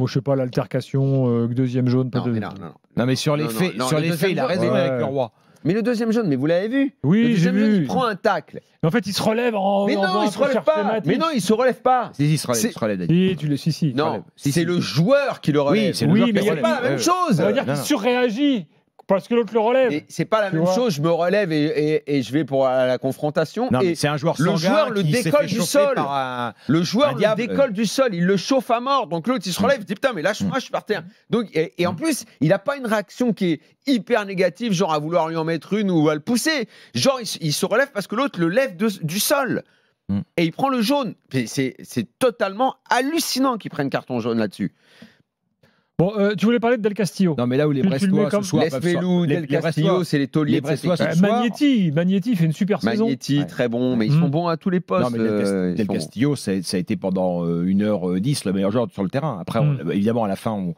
sais pas, l'altercation, deuxième jaune. Non, mais sur les faits, il a raison avec le Roi. Mais le deuxième jaune, mais vous l'avez vu? Oui, j'ai vu. Il prend un tacle. Mais en fait, il se relève Mais non, il se relève pas. Mais non, il se relève pas. Si, il se relève. Si. Non, c'est le joueur qui le relève. Oui, mais c'est pas la même chose. Ça veut dire qu'il surréagit parce que l'autre le relève. Et c'est pas la même chose. Je me relève et je vais pour la confrontation. Non, et c'est un joueur le joueur le décolle du sol. Le joueur le décolle du sol. Il le chauffe à mort. Donc l'autre, il se relève. Il dit putain, mais lâche-moi, je suis par terre. Donc et en plus, il a pas une réaction qui est hyper négative, genre à vouloir lui en mettre une ou à le pousser. Genre, il se relève parce que l'autre le lève du sol. Et il prend le jaune. C'est totalement hallucinant qu'il prenne carton jaune là-dessus. Bon, tu voulais parler de Del Castillo. Non, mais là où les Brestois ce soir, Del Castillo, c'est les tauliers. Les Brestois ce soir. Magnetti fait une super saison. Magnetti, très bon, mais ils sont bons à tous les postes. Non, mais Del Castillo, ça a été pendant 1h10 le meilleur joueur sur le terrain. Après, évidemment, à la fin, on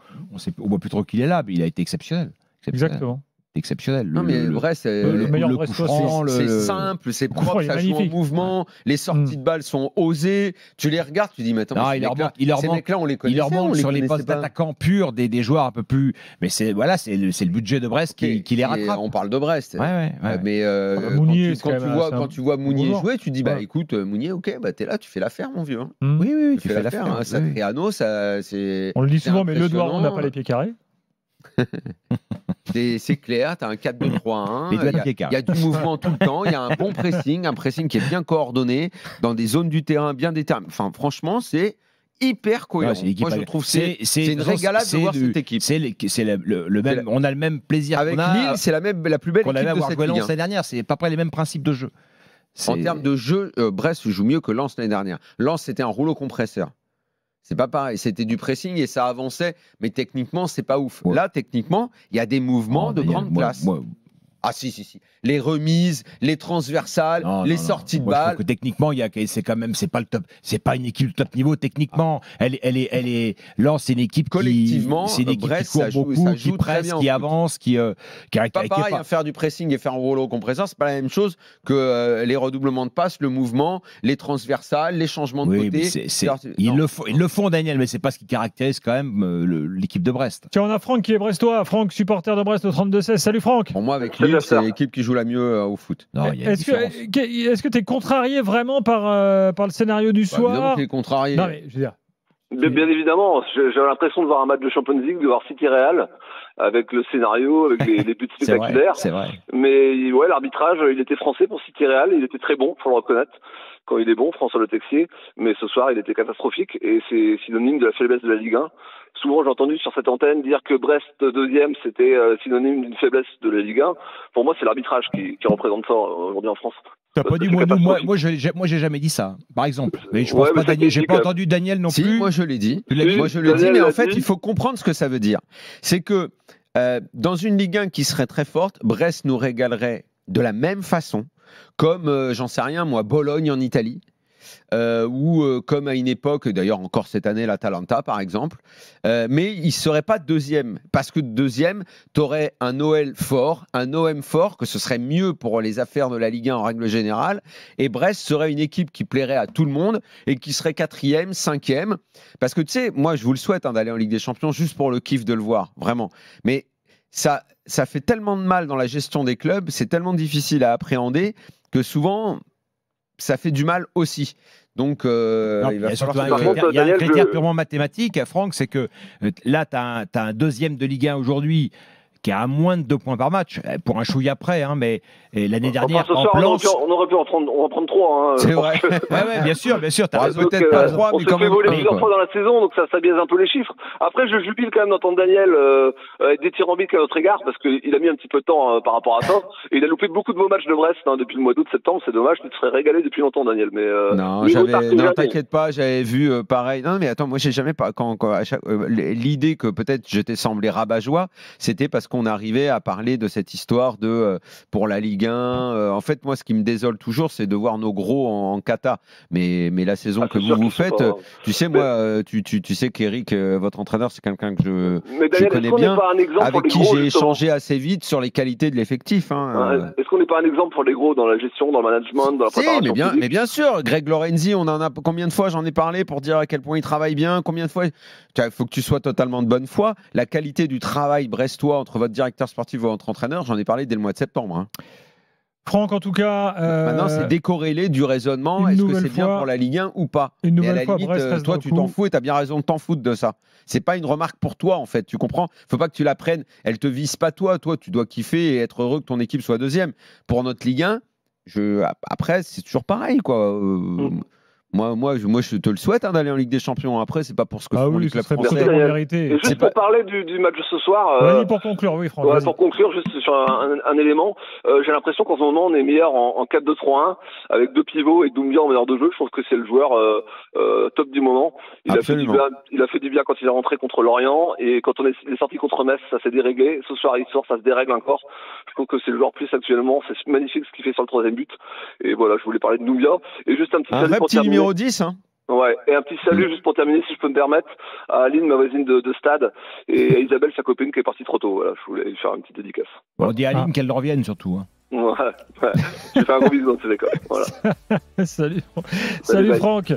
voit plus trop qu'il est là, mais il a été exceptionnel. Exactement. Exceptionnel. Non, mais vrai, c'est le meilleur Brestois. C'est simple, c'est propre, ça joue en mouvement. Les sorties de balles sont osées. Tu les regardes, tu dis, mais attends, ces mecs-là, on les connaît. Il leur manque sur les postes d'attaquants purs des joueurs un peu plus. Mais c'est le budget de Brest qui les rattrape. On parle de Brest. Mais quand tu vois Mounier jouer, tu dis, bah écoute, Mounier, ok, bah t'es là, tu fais l'affaire, mon vieux. Oui, tu fais l'affaire. Un sacré anneau, c'est. On le dit souvent, mais le Doiron n'a pas les pieds carrés. C'est clair, tu as un 4-2-3-1, il y a du mouvement tout le temps, il y a un bon pressing, un pressing qui est bien coordonné, dans des zones du terrain bien déterminées. Enfin, franchement, c'est hyper cohérent. Moi, je trouve que c'est une régalade de voir cette équipe. On a le même plaisir avec Lille, c'est la plus belle équipe de cette Ligue. L'année dernière, c'est pas près les mêmes principes de jeu. En termes de jeu, Brest joue mieux que Lens l'année dernière. Lens, c'était un rouleau compresseur. C'est pas pareil, c'était du pressing et ça avançait, mais techniquement, c'est pas ouf. Ouais. Là, techniquement, il y a des mouvements de grande classe. Ah si. Les remises, les transversales, les sorties de balles. Techniquement, c'est quand même, c'est pas le top, c'est pas une équipe de top niveau techniquement. Elle est Lens, c'est une équipe collectivement. C'est une équipe qui court beaucoup, qui presse, qui avance, qui pas pareil. Faire du pressing et faire un rouleau compresseur, c'est pas la même chose que les redoublements de passes, le mouvement, les transversales, les changements de côté. Ils le font, Daniel, mais c'est pas ce qui caractérise quand même l'équipe de Brest. Tiens, on a Franck qui est brestois. Franck, supporter de Brest au 32-16. Salut Franck. Pour moi, avec lui, c'est l'équipe qui joue la mieux au foot. Est-ce que tu es contrarié vraiment par le scénario du soir? Évidemment qu'il est contrarié. Non, mais je veux dire. Bien évidemment, j'ai l'impression de voir un match de Champions League, de voir City Real, avec le scénario, avec les buts spectaculaires. C'est vrai. Mais ouais, l'arbitrage, il était français pour City Real, il était très bon, faut le reconnaître. Quand il est bon, François Le Texier, mais ce soir, il était catastrophique et c'est synonyme de la faiblesse de la Ligue 1. Souvent, j'ai entendu sur cette antenne dire que Brest deuxième, c'était synonyme d'une faiblesse de la Ligue 1. Pour moi, c'est l'arbitrage qui représente ça aujourd'hui en France. T'as pas dit moi j'ai jamais dit ça, par exemple. Mais je pense pas Daniel, j'ai pas entendu Daniel non plus. Moi je l'ai dit. Moi je le dis, mais en fait, il faut comprendre ce que ça veut dire. C'est que dans une Ligue 1 qui serait très forte, Brest nous régalerait de la même façon, comme j'en sais rien moi, Bologne en Italie. Ou comme à une époque, d'ailleurs encore cette année, l'Atalanta par exemple, mais il ne serait pas deuxième, parce que deuxième, tu aurais un OL fort, un OM fort, que ce serait mieux pour les affaires de la Ligue 1 en règle générale, et Brest serait une équipe qui plairait à tout le monde, et qui serait quatrième, cinquième, parce que tu sais, moi je vous le souhaite d'aller en Ligue des Champions, juste pour le kiff de le voir, vraiment, mais ça fait tellement de mal dans la gestion des clubs, c'est tellement difficile à appréhender, que souvent ça fait du mal aussi. Donc, il va falloir... Il y a un critère purement mathématique, Franck, c'est que là, tu as un deuxième de Ligue 1 aujourd'hui qui est à moins de 2 points par match, pour un chouille après, hein, mais l'année dernière, ce soir, on aurait pu en prendre 3. Hein, c'est vrai. Ouais, bien sûr, t'as raison. Peut-être pas 3, mais quand même. On s'est fait voler plusieurs fois dans la saison, donc ça biaise un peu les chiffres. Après, je jubile quand même d'entendre Daniel être dithyrambique à notre égard, parce qu'il a mis un petit peu de temps par rapport à ça. Et il a loupé beaucoup de beaux matchs de Brest depuis le mois d'aut, septembre. C'est dommage, tu te serais régalé depuis longtemps, Daniel. Mais, non, t'inquiète pas, j'avais vu pareil. Non, mais attends, moi, j'ai jamais pas. L'idée que peut-être je t'ai semblé rabat-joie, c'était parce qu'on arrivait à parler de cette histoire de pour la Ligue 1. En fait, moi, ce qui me désole toujours, c'est de voir nos gros en kata. Mais la saison que vous faites, tu sais, moi, tu sais qu'Eric, votre entraîneur, c'est quelqu'un que je connais bien, avec qui j'ai échangé assez vite sur les qualités de l'effectif. Hein. Est-ce qu'on n'est pas un exemple pour les gros dans la gestion, dans le management, dans la préparation physique ? Mais bien sûr, Greg Lorenzi, on en a combien de fois j'en ai parlé pour dire à quel point il travaille bien, combien de fois il faut que tu sois totalement de bonne foi. La qualité du travail brestois entre votre directeur sportif et votre entraîneur, j'en ai parlé dès le mois de septembre. Hein. Franck, en tout cas... Maintenant, c'est décorrélé du raisonnement. Est-ce que c'est bien pour la Ligue 1 ou pas? Une nouvelle fois, limite, toi, tu t'en fous et tu as bien raison de t'en foutre de ça. C'est pas une remarque pour toi, en fait. Tu comprends? Faut pas que tu la prennes. Elle te vise pas toi. Toi, tu dois kiffer et être heureux que ton équipe soit deuxième. Pour notre Ligue 1, après, c'est toujours pareil, quoi. Moi, je te le souhaite d'aller en Ligue des Champions. Après, c'est pas pour ce que font les clubs français. Et juste pour parler du match de ce soir. Vas-y, pour conclure, oui, Franck. Pour conclure, juste sur un élément, j'ai l'impression qu'en ce moment, on est meilleur en 4-2-3-1 avec 2 pivots et Doumbia en meneur de jeu. Je trouve que c'est le joueur top du moment. Il a fait du bien quand il est rentré contre Lorient et quand il est sorti contre Metz, ça s'est déréglé. Ce soir, il sort, ça se dérègle encore. Je trouve que c'est le joueur plus actuellement. C'est magnifique ce qu'il fait sur le 3e but. Et voilà, je voulais parler de Doumbia. Et juste un petit salut pour terminer. Numéro 10, hein. Ouais, et un petit salut juste pour terminer, si je peux me permettre, à Aline, ma voisine de stade, et à Isabelle, sa copine, qui est partie trop tôt. Voilà, je voulais lui faire une petite dédicace. On dit à Aline qu'elle revienne surtout. Hein. Ouais. Je fais un gros bisou dans ces écoles. Voilà. Salut Franck.